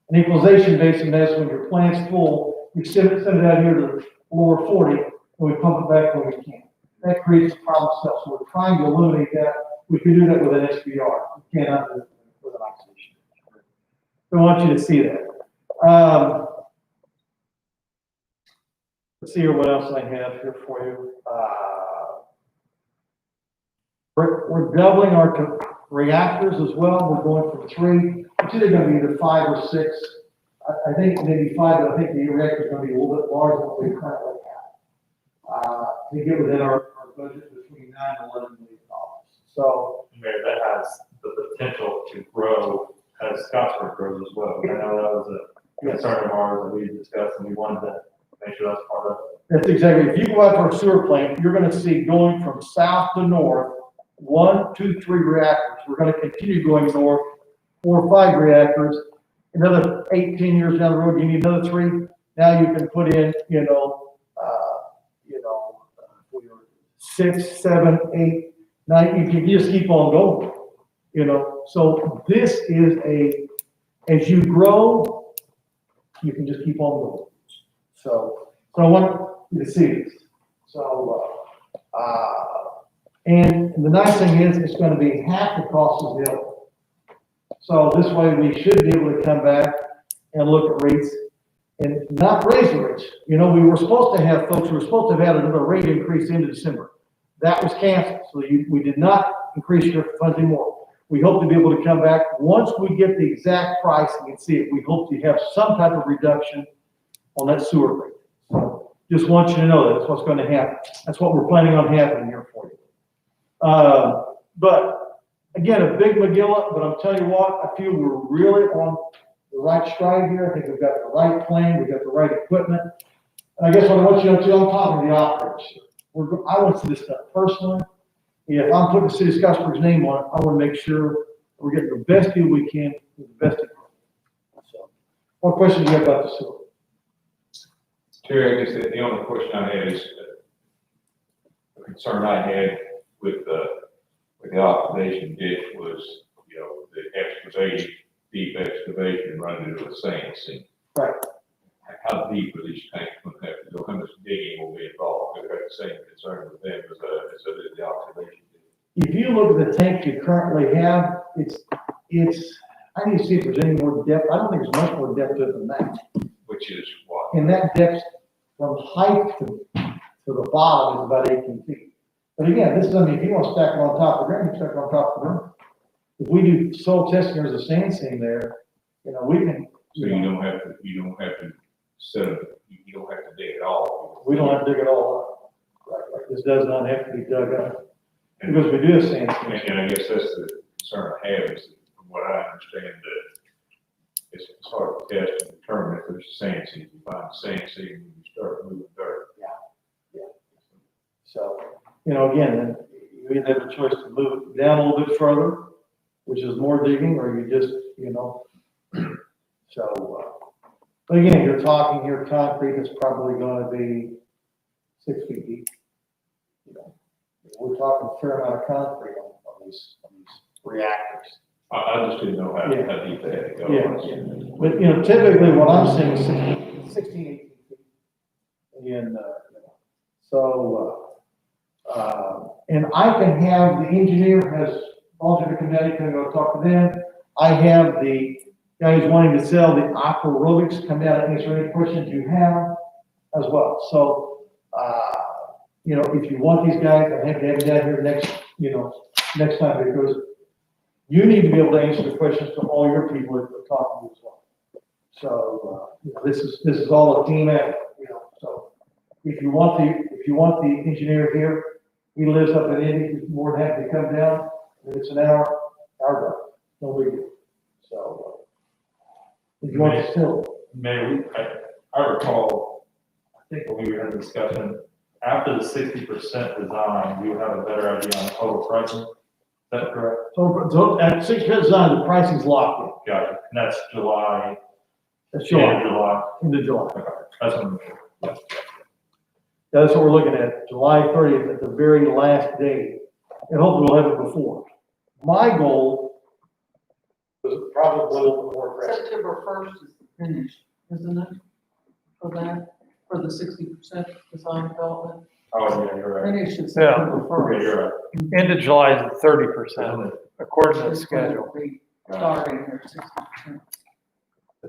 An equalization basin is when your plant's full, we send it out here to the lower 40, and we pump it back when we can. That creates a problem itself. So we're trying to eliminate that. We can do that with an SBR. We cannot do it with an oxidation. So I want you to see that. The let's see here what else I have here for you. We're doubling our reactors as well. We're going from 3. It's either gonna be either 5 or 6. I think maybe 5, but I think the reactor's gonna be a little bit larger than what we currently have. To get within our budget between 9 and $11 million. So, Mayor, that has the potential to grow as Scottsburg grows as well. I know that was a concern of ours that we discussed, and we wanted to make sure that's part of it. that's exactly, if you go out to our sewer plant, you're gonna see going from south to north, 1, 2, 3 reactors. We're gonna continue going north, 4 or 5 reactors. Another 18 years down the road, you need another 3. Now you can put in, 6, 7, 8, 9, you can just keep on going, So this is as you grow, you can just keep on going. So I want you to see this. So, and the nice thing is, it's gonna be half the cost of the other. So this way, we should be able to come back and look at rates and not raise the rates. We were supposed to have, folks, we were supposed to have had another rate increase into December. That was canceled, so we did not increase your funds anymore. We hope to be able to come back, once we get the exact pricing and see it, we hope to have some type of reduction on that sewer rate. So just want you to know that's what's gonna happen. That's what we're planning on happening here for you. But again, a big McGill, but I'm telling you what, I feel we're really on the right stride here. I think we've got the right plan, we've got the right equipment. And I guess what I want you to know too, I'm talking to the operators here. I want to see this done personally. If I'm putting the city of Scottsburg's name on it, I want to make sure we're getting the best deal we can with the best equipment. So, what questions do you have about the sewer? Terry, I guess the only question I had is a concern I had with the observation ditch was, the excavation, deep excavation running into a sand sink. Right. How deep are these tanks going to have to go? How much digging will be involved? We've got the same concern with them as the observation ditch. If you look at the tank you currently have, it's, I need to see if there's any more depth. I don't think there's much more depth to it than that. Which is what? And that depth from height to the bottom is about 18 feet. But again, this is, if you want to stack it on top of the ground, you stack it on top of the ground. If we do soil testing, there's a sand seam there, we can. So you don't have to set up, you don't have to dig it all. We don't have to dig it all up. Right, this does not have to be dug up. Because we do a sand seam. And I guess that's the concern I have is that from what I understand that it's hard to test and determine if there's a sand seam. You find a sand seam when you start moving dirt. Yeah. So, again, then you either have a choice to move it down a little bit further, which is more digging, or you just, but again, you're talking here, concrete is probably gonna be 6 feet deep. We're talking a fair amount of concrete on these reactors. I just didn't know how deep they had to go. Yeah. But, typically what I'm seeing is 16, 18 feet. And, and I can have the engineer has volunteered to come down, can go talk to them. I have the guy who's wanting to sell the aqua aerobics come down and answer any questions you have as well. So, if you want these guys, I have to have them down here next time, because you need to be able to answer the questions to all your people that are talking to you as well. So, this is all a team effort, so if you want the engineer here, he lives up in Indy, he's more than happy to come down. If it's an hour drive, no big deal. So, if you want to still. Mayor, I recall, I think when we were having a discussion, after the 60% design, you have a better idea on total pricing. Is that correct? So at 6% design, the pricing's locked Gotcha. And that's July, in. That's end of July, July. into July. Okay. That's when. That's what we're looking at, July 30th at the very last day. And hopefully we'll have it before. My goal was probably a little bit more aggressive. September 1st is the finish, isn't it? For that, for the 60% design development. Oh, yeah, you're right. Finish is September Okay, 1st. you're right. End of July is 30%, according to the schedule. Starting here, 60%.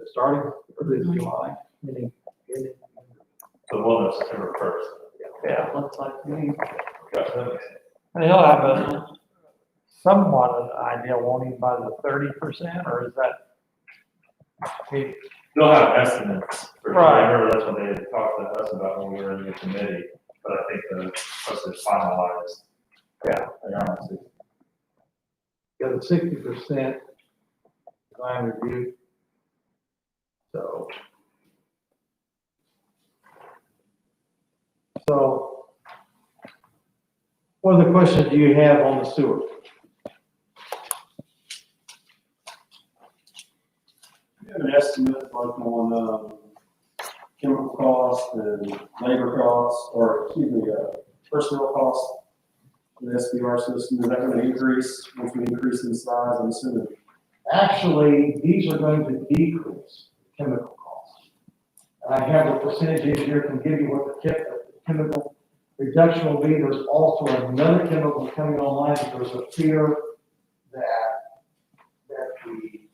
Starting for the July, meaning. The one that's September first. Yeah. Looks like me. And he'll have a somewhat of an idea, won't he, by the 30%, or is that? He- They'll have estimates. For sure. Right. I remember that's what they had talked to us about when we were in the committee, but I think the, once it's finalized. Yeah. They honestly. Got a 60% design review. So what other questions do you have on the sewer? You have an estimate like on, chemical costs and labor costs, or excuse me, personnel costs for the SBR system, is that gonna increase once we increase in size, I'm assuming? Actually, these are going to decrease chemical costs. I have the percentages here, can give you what the chemical reduction will be. There's also another chemical coming online, but there's a fear that the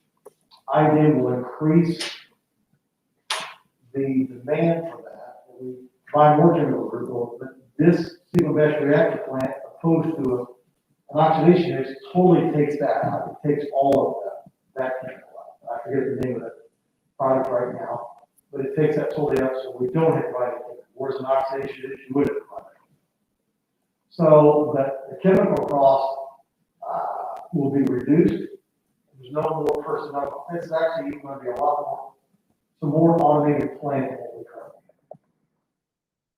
idea will increase the demand for that. We buy more chemical, but this single batch reactor plant, opposed to an oxidation mix, totally takes that out. It takes all of that chemical out. I forget the name of the product right now, but it takes that totally out, so we don't have to buy it. Whereas an oxidation mix, you would have to buy it. So the chemical cost will be reduced. There's no more personnel. It's actually going to be a lot more, some more automated plant than what we currently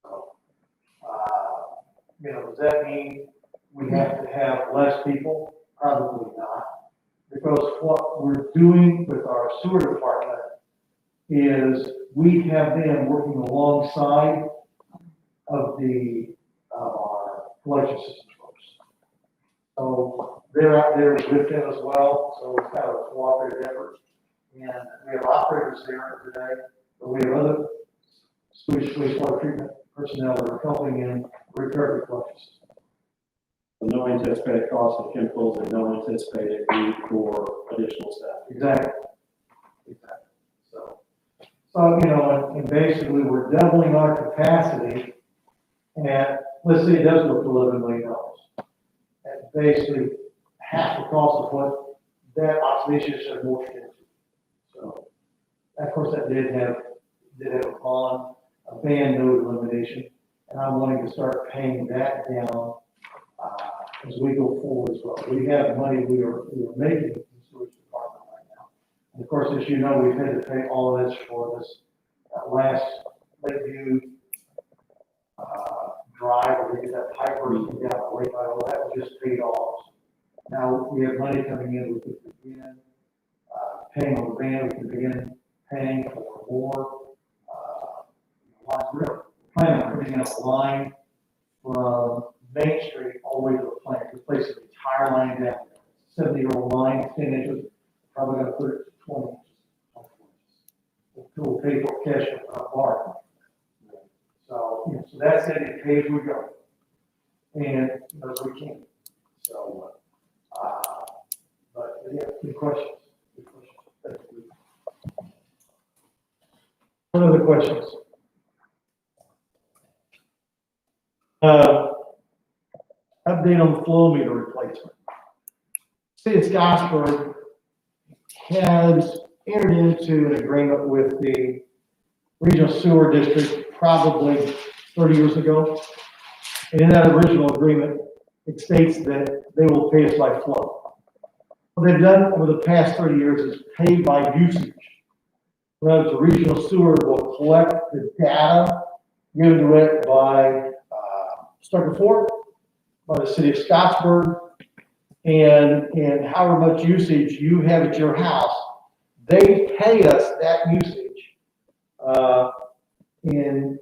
have. So, does that mean we have to have less people? Probably not. Because what we're doing with our sewer department is we have them working alongside of our collection system folks. So they're out there with them as well, so it's kind of a cooperative effort. And we have operators there today, but we have other sewage wastewater treatment personnel that are helping in recovery collection system. No anticipated cost of chemicals and no anticipated need for additional staff. Exactly. So, and basically we're doubling our capacity, and let's say it does go to $11 million. That's basically half the cost of what that oxidation should morph into. So, of course, that did have a ban node elimination, and I'm wanting to start paying that down as we go forward as well. We have money we are making in the sewage department right now. And of course, as you know, we've had to pay all of this for this last Lakeview drive, where we get that pipe bursting down the way by all that was just paid off. Now we have money coming in, we can begin paying on the ban, we can begin paying for more lines. We're planning on putting up a line from Main Street all the way to the plant, replacing the entire line down there. 70-year-old line, 10 inches, probably gonna put it to 20 inches. We'll pay for cash bar. So that's it, it pays we go. And as we can. So, but yeah, good questions. Good questions. Thank you. What other questions? Update on the flow meter replacement. City of Scottsburg has entered into an agreement with the regional sewer district probably 30 years ago. And in that original agreement, it states that they will pay us by flow. What they've done over the past 30 years is pay by usage. Whereas the regional sewer will collect the data given to it by Stucker Ford, by the city of Scottsburg, and however much usage you have at your house, they pay us that usage. And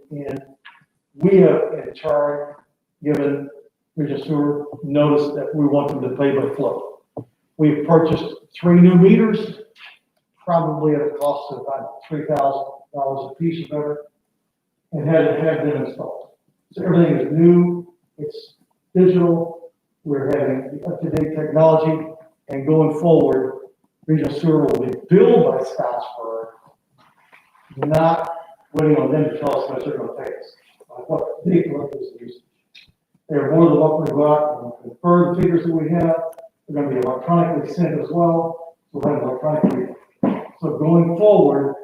we have in turn given regional sewer notice that we want them to pay by flow. We've purchased 3 new meters, probably at a cost of about $3,000 a piece or better, and have been installed. So everything is new, it's digital, we're having up-to-date technology, and going forward, regional sewer will be billed by Scottsburg, not waiting on them to tell us how much they're gonna pay us. What they collect us usage. They're more than welcome to go out and confirm the figures that we have. They're gonna be electronically sent as well. We'll have electronically. So going forward,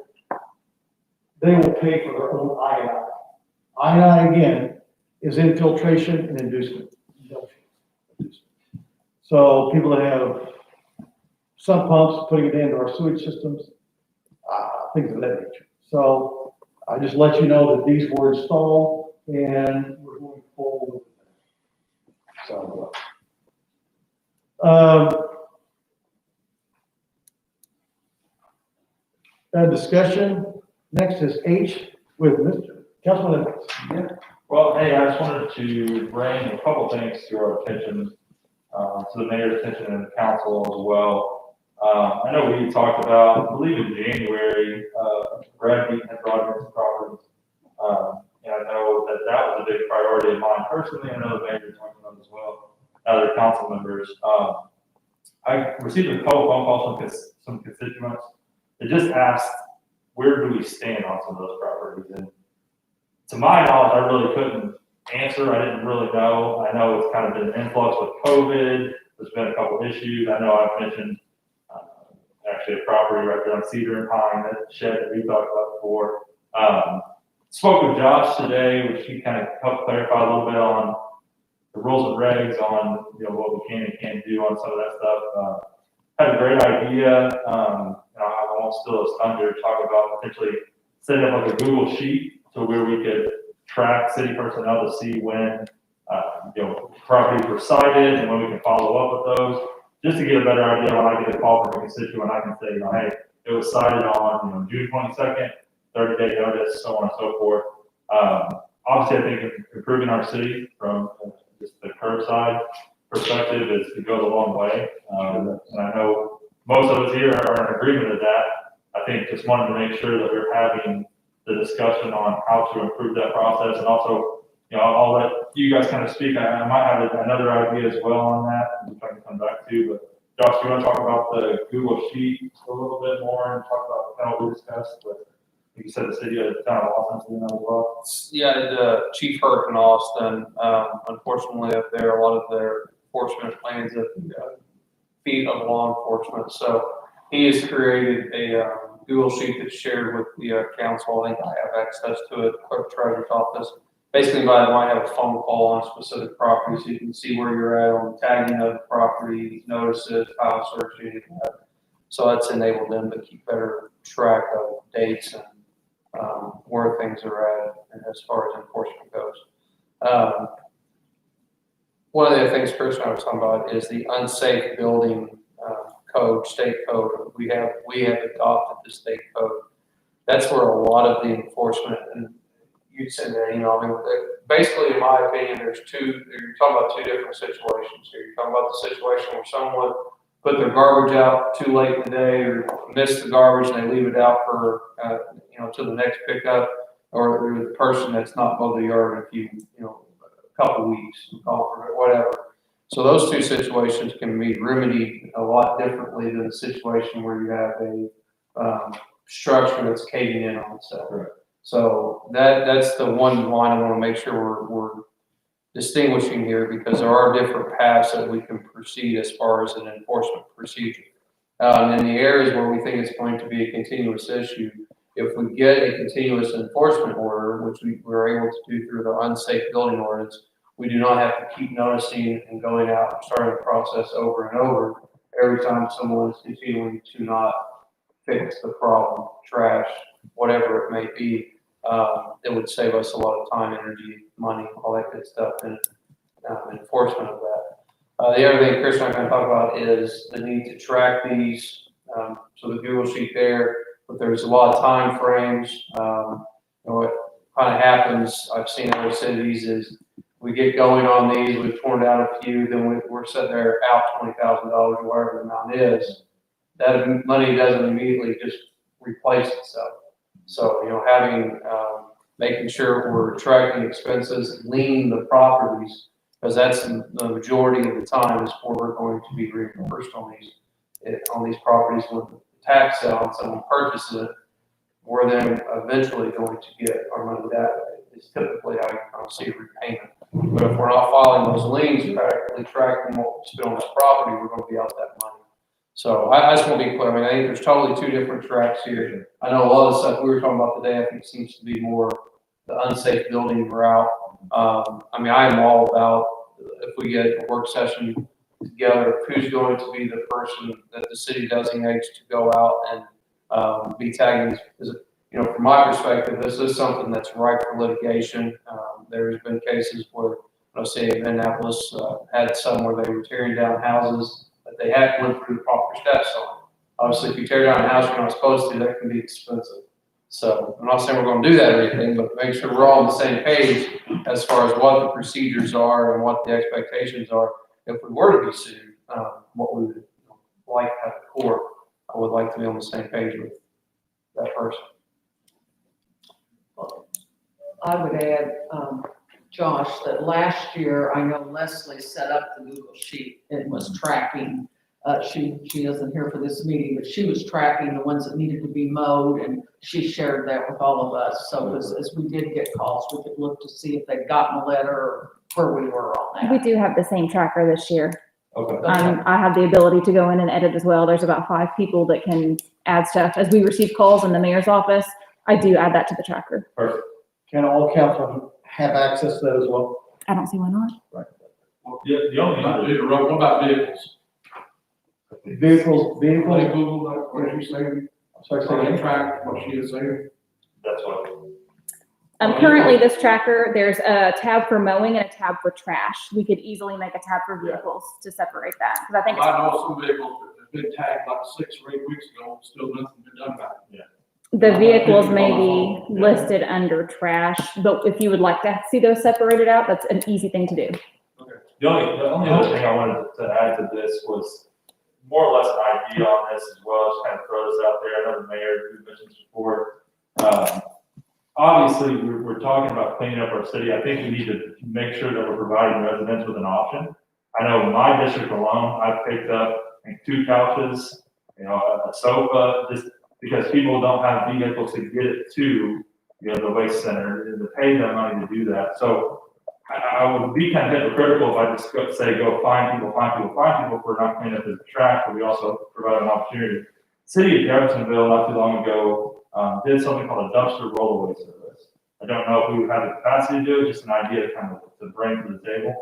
they will pay for their own INI. INI again is infiltration and inducement. So people that have sump pumps, putting it into our sewage systems, things of that nature. So I just let you know that these were installed and we're going forward with that. So, discussion, next is H with Mr. Councilman Evans. Well, hey, I just wanted to bring a couple things to our attention, to the mayor's attention and the council as well. I know we talked about, I believe in January, Brad Beaton had brought in some properties. And I know that that was a big priority of mine personally. I know the mayor talked about it as well, other council members. I received a couple phone calls from some constituents that just asked, where do we stand on some of those properties? And to my knowledge, I really couldn't answer. I didn't really know. I know it's kind of been an influx with COVID. There's been a couple issues. I know I've mentioned actually a property right there on Cedar and Pine, that shed that we talked about before. Spoke with Josh today, which he kind of helped clarify a little bit on the rules and regs on, you know, what we can and can't do on some of that stuff. Had a great idea. I won't steal his thunder to talk about potentially setting up like a Google sheet so where we could track city personnel to see when, properties were cited and when we can follow up with those, just to get a better idea. When I get a call from a constituent, I can say, hey, it was cited on, June 22nd, 30-day notice, so on and so forth. Obviously, I think improving our city from just the curbside perspective it goes a long way. And I know most of us here are in agreement with that. I think just wanted to make sure that we're having the discussion on how to improve that process. And also, I'll let you guys kind of speak. I might have another idea as well on that, which I can come back to. But Josh, you want to talk about the Google Sheet a little bit more and talk about kind of what we discussed? But you said the city has done a lot of doing that as well. Yeah, Chief Hurricane Austin, unfortunately up there, a lot of their enforcement plans at the feet of law enforcement. So he has created a Google Sheet that's shared with the council. I think I have access to it, clerk treasurer's office. Basically, anybody might have a phone call on specific properties, so you can see where you're at on tagging of property, notices, file search, anything like that. So that's enabled them to keep better track of dates and where things are at and as far as enforcement goes. One of the things Chris and I were talking about is the unsafe building code, state code. We have adopted the state code. That's where a lot of the enforcement, and you said that, basically in my opinion, you're talking about two different situations here. You're talking about the situation where someone put their garbage out too late in the day or missed the garbage and they leave it out for, till the next pickup, or the person that's not mowed the yard in a couple weeks, whatever. So those two situations can be remedied a lot differently than a situation where you have a structure that's caving in on itself. Right. So that's the one line I want to make sure we're distinguishing here, because there are different paths that we can proceed as far as an enforcement procedure. In the areas where we think it's going to be a continuous issue, if we get a continuous enforcement order, which we're able to do through the unsafe building ordinance, we do not have to keep noticing and going out and starting the process over and over every time someone is continuing to not fix the problem, trash, whatever it may be. It would save us a lot of time, energy, money, all that good stuff, and enforcement of that. The other thing Chris and I are going to talk about is the need to track these. So the Google Sheet there, but there's a lot of time frames. What kind of happens, I've seen other cities, is we get going on these, we've torn down a few, then we're sitting there out $20,000 or whatever the amount is. That money doesn't immediately just replace itself. So, making sure we're tracking expenses, leaning the properties, because that's the majority of the time is where we're going to be reimbursed on these properties. When the tax sale and someone purchases it, we're then eventually going to get our money that way. It's typically how you kind of see repayment. But if we're not following those liens, or accurately tracking what we spend on that property, we're gonna be out that money. So I just want to be clear. I mean, I think there's totally two different tracks here. I know a lot of the stuff we were talking about today, I think seems to be more the unsafe building route. I mean, I am all about if we get a work session together, who's going to be the person that the city designates to go out and be tagging. Because, you know, from my perspective, this is something that's ripe for litigation. There's been cases where, let's say, Minneapolis had some where they were tearing down houses that they had went through the proper steps on. Obviously, if you tear down a house you're not supposed to, that can be expensive. So I'm not saying we're going to do that or anything, but make sure we're all on the same page as far as what the procedures are and what the expectations are. If we were to be sued, what we would like to have in court, I would like to be on the same page with that person. I would add, Josh, that last year, I know Leslie set up the Google sheet and was tracking. She isn't here for this meeting, but she was tracking the ones that needed to be mowed, and she shared that with all of us. So as we did get calls, we could look to see if they'd gotten a letter or where we were on We that. do have the same tracker this year. Okay. I have the ability to go in and edit as well. There's about 5 people that can add stuff. As we receive calls in the mayor's office, I do add that to the tracker. Perfect. Can all council have access to that as well? I don't see why not. The only other, What about vehicles? Vehicles, They Google, like, what you say, sorry, so say they again? track what she is saying. that's what, Currently this tracker, there's a tab for mowing and a tab for trash. We could easily make a tab for vehicles to separate that. Cause I think I know some vehicles that have been tagged like 6 or 8 weeks ago, still nothing been done about it. the vehicles may be listed under trash, but if you would like to see those separated out, that's an easy thing to do. the only other thing I wanted to add to this was more or less an idea on this as well, just kind of throw this out there. I know the mayor, you mentioned this before. Obviously, we're talking about cleaning up our city. I think we need to make sure that we're providing residents with an option. I know in my district alone, I've picked up, I think, 2 couches, you know, a sofa, just because people don't have vehicles to get it to, you know, the waste center, and to pay them money to do that. So I would be kind of hypocritical if I just go find people if we're not cleaning up the trash, but we also provide an opportunity. City of Jeffersonville, not too long ago, did something called a dumpster rollaway service. I don't know if we would have the capacity to do it, just an idea to kind of to bring to the table.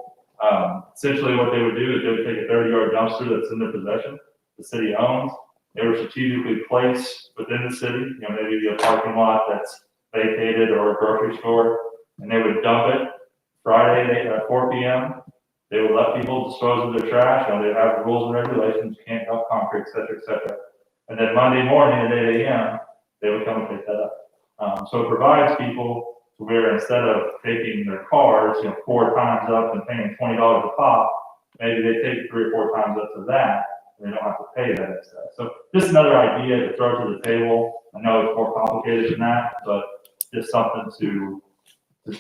Essentially what they would do is they would take a 30-yard dumpster that's in their possession, the city owns. They were strategically placed within the city, you know, maybe a parking lot that's vacated or a grocery store, and they would dump it. Friday, at 4 p.m., they would let people dispose of their trash. You know, they have rules and regulations, you can't dump concrete, et cetera, et cetera. And then Monday morning at 8 a.m., they would come and pick that up. So it provides people to where instead of taking their cars, you know, 4 times up and paying $20 a pop, maybe they take 3 or 4 times up to that, and they don't have to pay that extra. So just another idea to throw to the table. I know it's more complicated than that, but just something to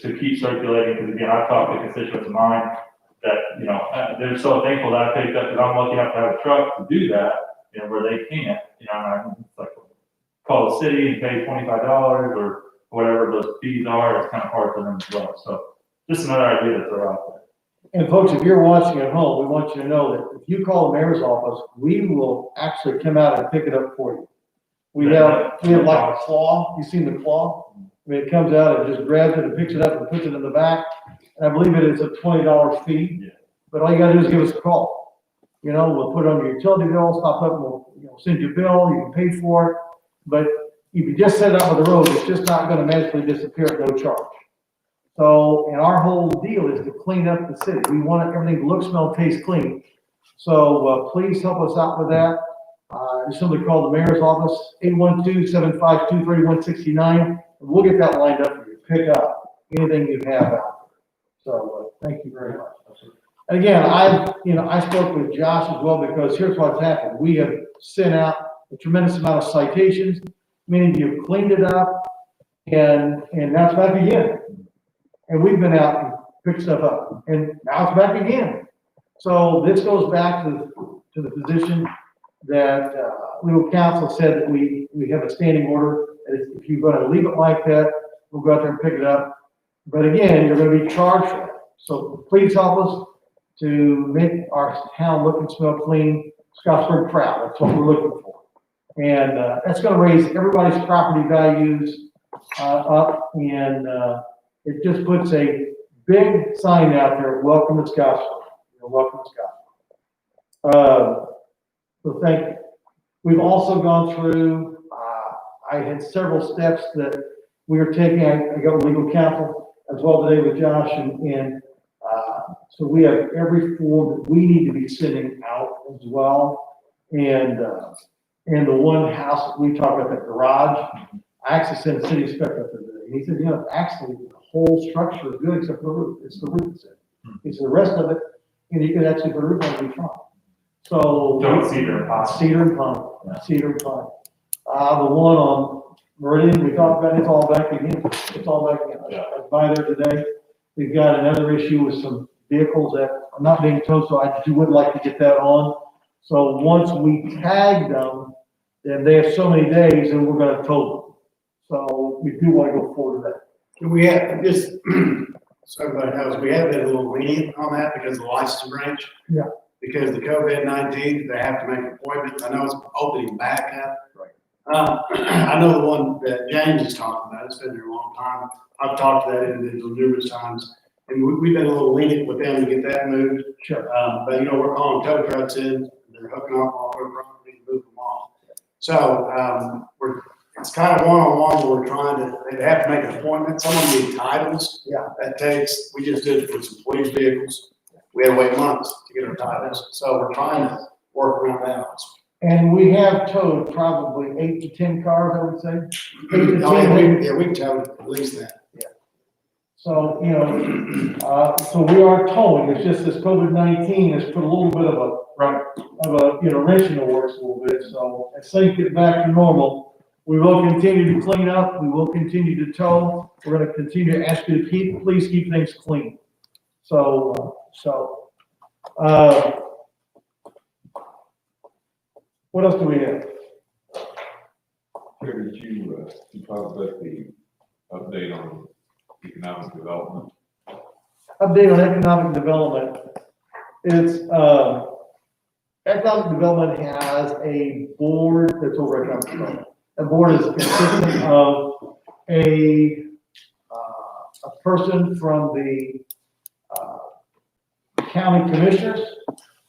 keep circulating, because again, I've talked to constituents of mine that, you know, they're so thankful that I picked up, because I'm lucky enough to have a truck to do that, you know, where they can't, you know, and I can like call the city and pay $25 or whatever those fees are. It's kind of hard for them as well. So just another idea to throw out there. And folks, if you're watching at home, we want you to know that if you call the mayor's office, we will actually come out and pick it up for you. We have like a claw. You seen the claw? I mean, it comes out and just grabs it and picks it up and puts it in the back. And I believe it is a $20 fee. Yeah. But all you gotta do is give us a call. You know, we'll put it on your utility bill, pop up, and we'll, you know, send you a bill, you can pay for it. But if you just set it out on the road, it's just not gonna magically disappear at no charge. So, and our whole deal is to clean up the city. We want everything to look, smell, taste clean. So, please help us out with that. Just simply call the mayor's office, 812-752-3169, and we'll get that lined up for you. Pick up anything you have out there. So, thank you very much. And again, I spoke with Josh as well, because here's what's happened. We have sent out a tremendous amount of citations, meaning you've cleaned it up, and now it's back again. And we've been out and picked stuff up, and now it's back again. So this goes back to the position that legal counsel said that we have a standing order If you're gonna leave it like that, we'll go out there and pick it up. But again, you're gonna be charged for that. So please help us to make our town look and smell clean, Scottsburg proud. That's what we're looking for. And, that's gonna raise everybody's property values, up, and, it just puts a big sign out there, welcome to Scottsburg. You're welcome to Scottsburg. So thank you. We've also gone through, I had several steps that we are taking. I got legal counsel as well today with Josh, and so we have every form that we need to be sending out as well. And the one house that we talked about, the garage, I actually sent a city inspector up there today. And he said, actually, the whole structure is good except for the roof. It's the roof that's in. He said, the rest of it, you could actually put a roof on it, be fine. So. Don't cedar and pine. Cedar and pine, cedar and pine. The one on Meridian, we talked about, it's all back again. It's all back again. I was by there today. We've got another issue with some vehicles that are not being towed, so I would like to get that on. So once we tag them, then they have so many days and we're gonna tow them. So we do wanna go forward with that. Can we have, just, so everybody knows, we have been a little lenient on that because of the license branch. Yeah. Because the COVID-19, they have to make appointments. I know it's opening back up. Right. I know the one that James is talking about, it's been there a long time. I've talked to that individual numerous times, and we've been a little lenient with them to get that moved. Sure. But we're calling tow trucks in, they're hooking off their property to move them off. So, it's kind of one-on-one where we're trying to, they have to make an appointment. Some of them need titles. Yeah. We just did it for some police vehicles. We had to wait months to get our titles. So we're trying to work around that. And we have towed probably 8 to 10 cars, I would say. 8 to 10. Yeah, we towed at least that. So, so we are towing. It's just this COVID-19 has put a little bit of a wrench in the works a little bit. So as things get back to normal, we will continue to clean up. We will continue to tow. We're going to continue to ask you to please keep things clean. So, what else do we have? Here, did you talk about the update on economic development? Update on economic development. It's, economic development has a board that's over economic development. The board is consistent of a person from the county commissioners,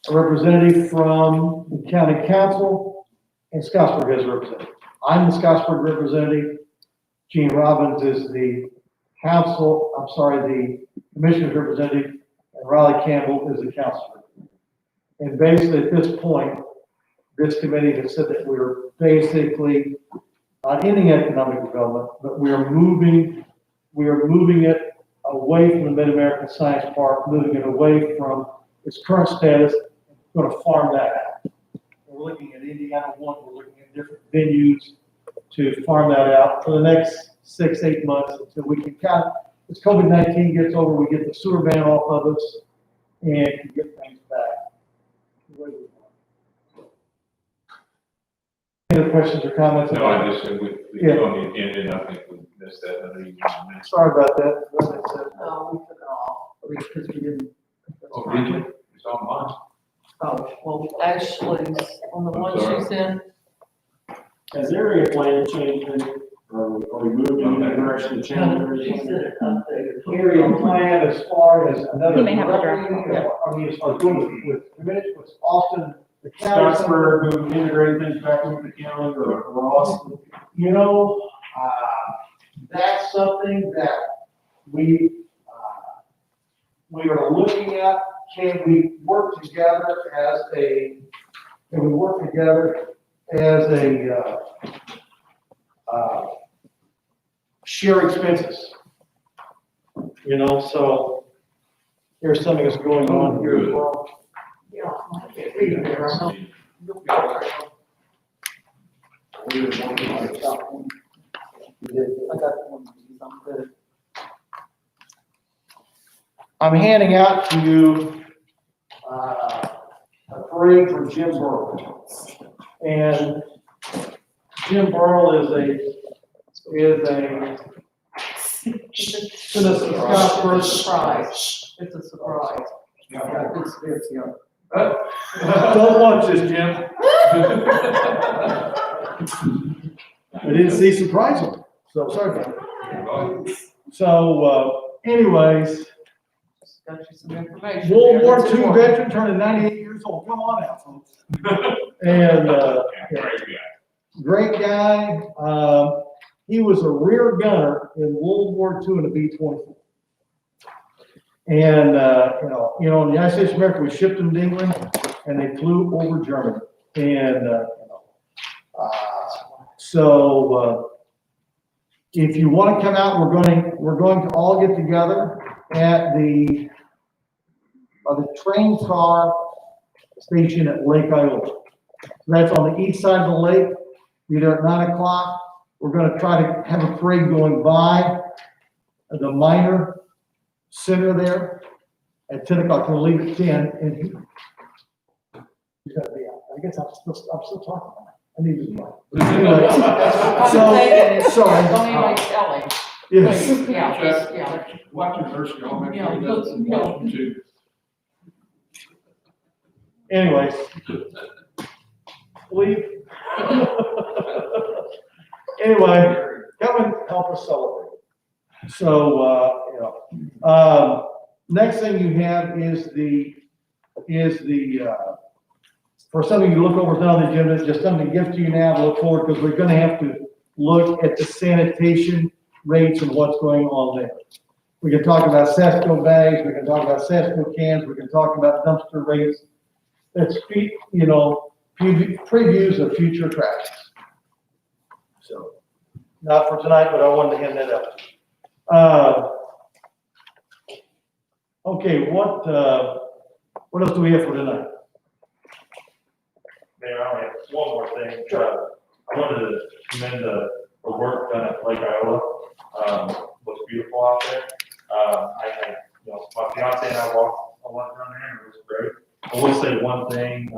a representative from the county council, and Scottsburg has a representative. I'm the Scottsburg representative. Gene Robbins is the the commissioner's representative, and Riley Campbell is the council. And basically, at this point, this committee has said that we're basically not ending economic development, but we are moving it away from the Mid-American Science Park, moving it away from its current status, and going to farm that out. We're looking at Indiana one, we're looking at different venues to farm that out for the next 6-8 months until we can as COVID-19 gets over, we get the sewer ban off of us and can get things back the way we want. Any other questions or comments? No, I just said we on the agenda, and I think we missed that. I know you mentioned. Sorry about that. Like I said, We took it off. because we didn't. Oh, did you? It's on mine. Oh, well, Ashley's on the one she's in. Has the area plan changed, or we moved in that direction to change everything? Area plan as far as another. You may have a draft. I mean, as far as going with Austin, the county. Scottsburg, moving, integrating things back with the county, or Ross? That's something that we are looking at. Can we work together as a share expenses? So here's something that's going on here as well. I'm handing out to you a parade for Jim Burl. And Jim Burl is is a citizen Scottsburg Surprise. It's a surprise. Yeah, it's, yeah. Don't watch this, Jim. I didn't see surprisingly, so sorry about that. So, anyways, Just got you some information. World there. War That's II important. veteran turning 98 years old. Come on out, folks. And, great guy. He was a rear gunner in World War II in a B-24. And, in the United States of America, we shipped them to England and they flew over Germany. And, if you want to come out, we're going to all get together at the train car station at Lake Iowa. So that's on the east side of the lake. Be there at 9 o'clock. We're going to try to have a parade going by the minor center there at 10 o'clock. We'll leave at 10. And he's got to be out. I guess I'm still talking. I need to be out. Anyway, sorry. Don't even tell him. Yes. Yeah, just, yeah. Watch your first, y'all make Yeah, sure he doesn't yeah. watch them too. Anyways. Leave. Anyway, come and help us celebrate. So, next thing you have is for something you look over on the agenda, just something to give to you now to look forward, because we're gonna have to look at the sanitation rates and what's going on there. We can talk about Cesco bags, we can talk about Cesco cans, we can talk about dumpster rates. That's, previews of future tracks. So, not for tonight, but I wanted to hand that up. Okay, what else do we have for tonight? Mayor, I only have one more thing. I wanted to commend the work done at Lake Iowa. Looks beautiful out there. My fiance and I walked a lot around there and it was great. I will say one thing,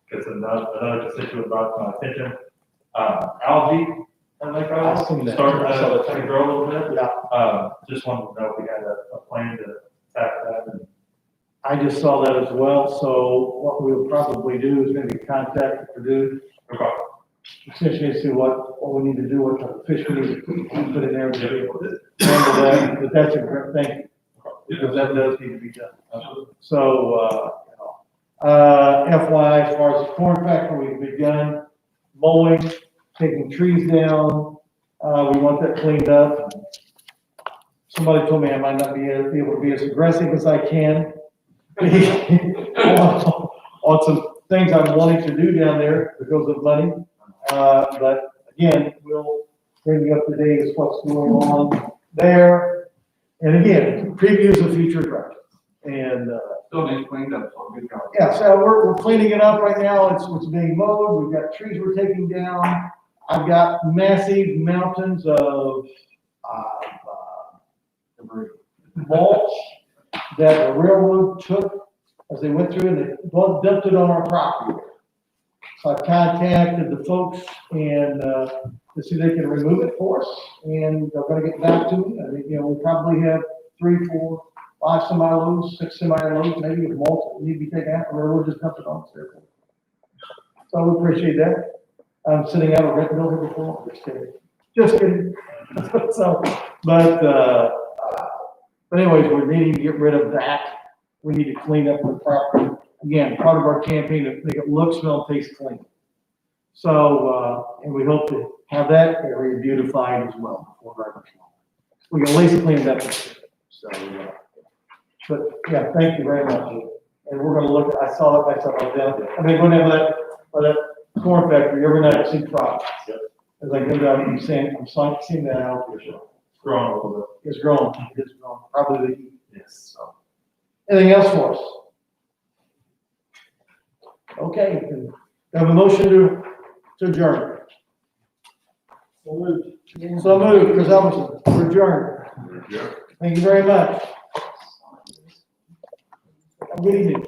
because another constituent brought to my attention. Algae at Lake Iowa starting to grow a little bit. Yeah. Just wanted to know if we had a plan to tackle that. And I just saw that as well, so what we'll probably do is maybe contact Purdue. Essentially see what we need to do, what type of fish we need to put in there to be able to handle that, but that's a great thing, because that does need to be done. So, FYI, as far as the corn factory, we've begun mowing, taking trees down, we want that cleaned up. Somebody told me I might not be able to be as aggressive as I can on some things I'm wanting to do down there because of money. But again, we'll bring you up to date as what's going on there. And again, previews of future projects. And, Still needs cleaned up, so good job. yeah, so we're cleaning it up right now. It's being mowed. We've got trees we're taking down. I've got massive mountains of mulch that the railroad took as they went through and they dumped it on our property. So I've contacted the folks and, to see if they can remove it for us, and they're gonna get back to me. I mean, we probably have 3, 4, 5 semi-loads, 6 semi-loads, maybe with mulch that need to be taken out, or we'll just dump it on there. So we appreciate that. I'm sitting out a rent building before, just kidding. So, but anyways, we're needing to get rid of that. We need to clean up the property. Again, part of our campaign to make it look, smell, taste clean. So, and we hope to have that area beautified as well before very much longer. We can at least clean it up. So, but yeah, thank you very much. And we're gonna look, I saw that myself, I was down there. I mean, whenever that corn factory, every night I see products. As I go down, I'm seeing that out for sure. it's growing a little bit. It's growing, probably the heat. Yes. So. Anything else for us? Okay, have a motion to adjourn. So moved, Chris Elmerson, we're adjourned. Thank you very much. Have a good evening.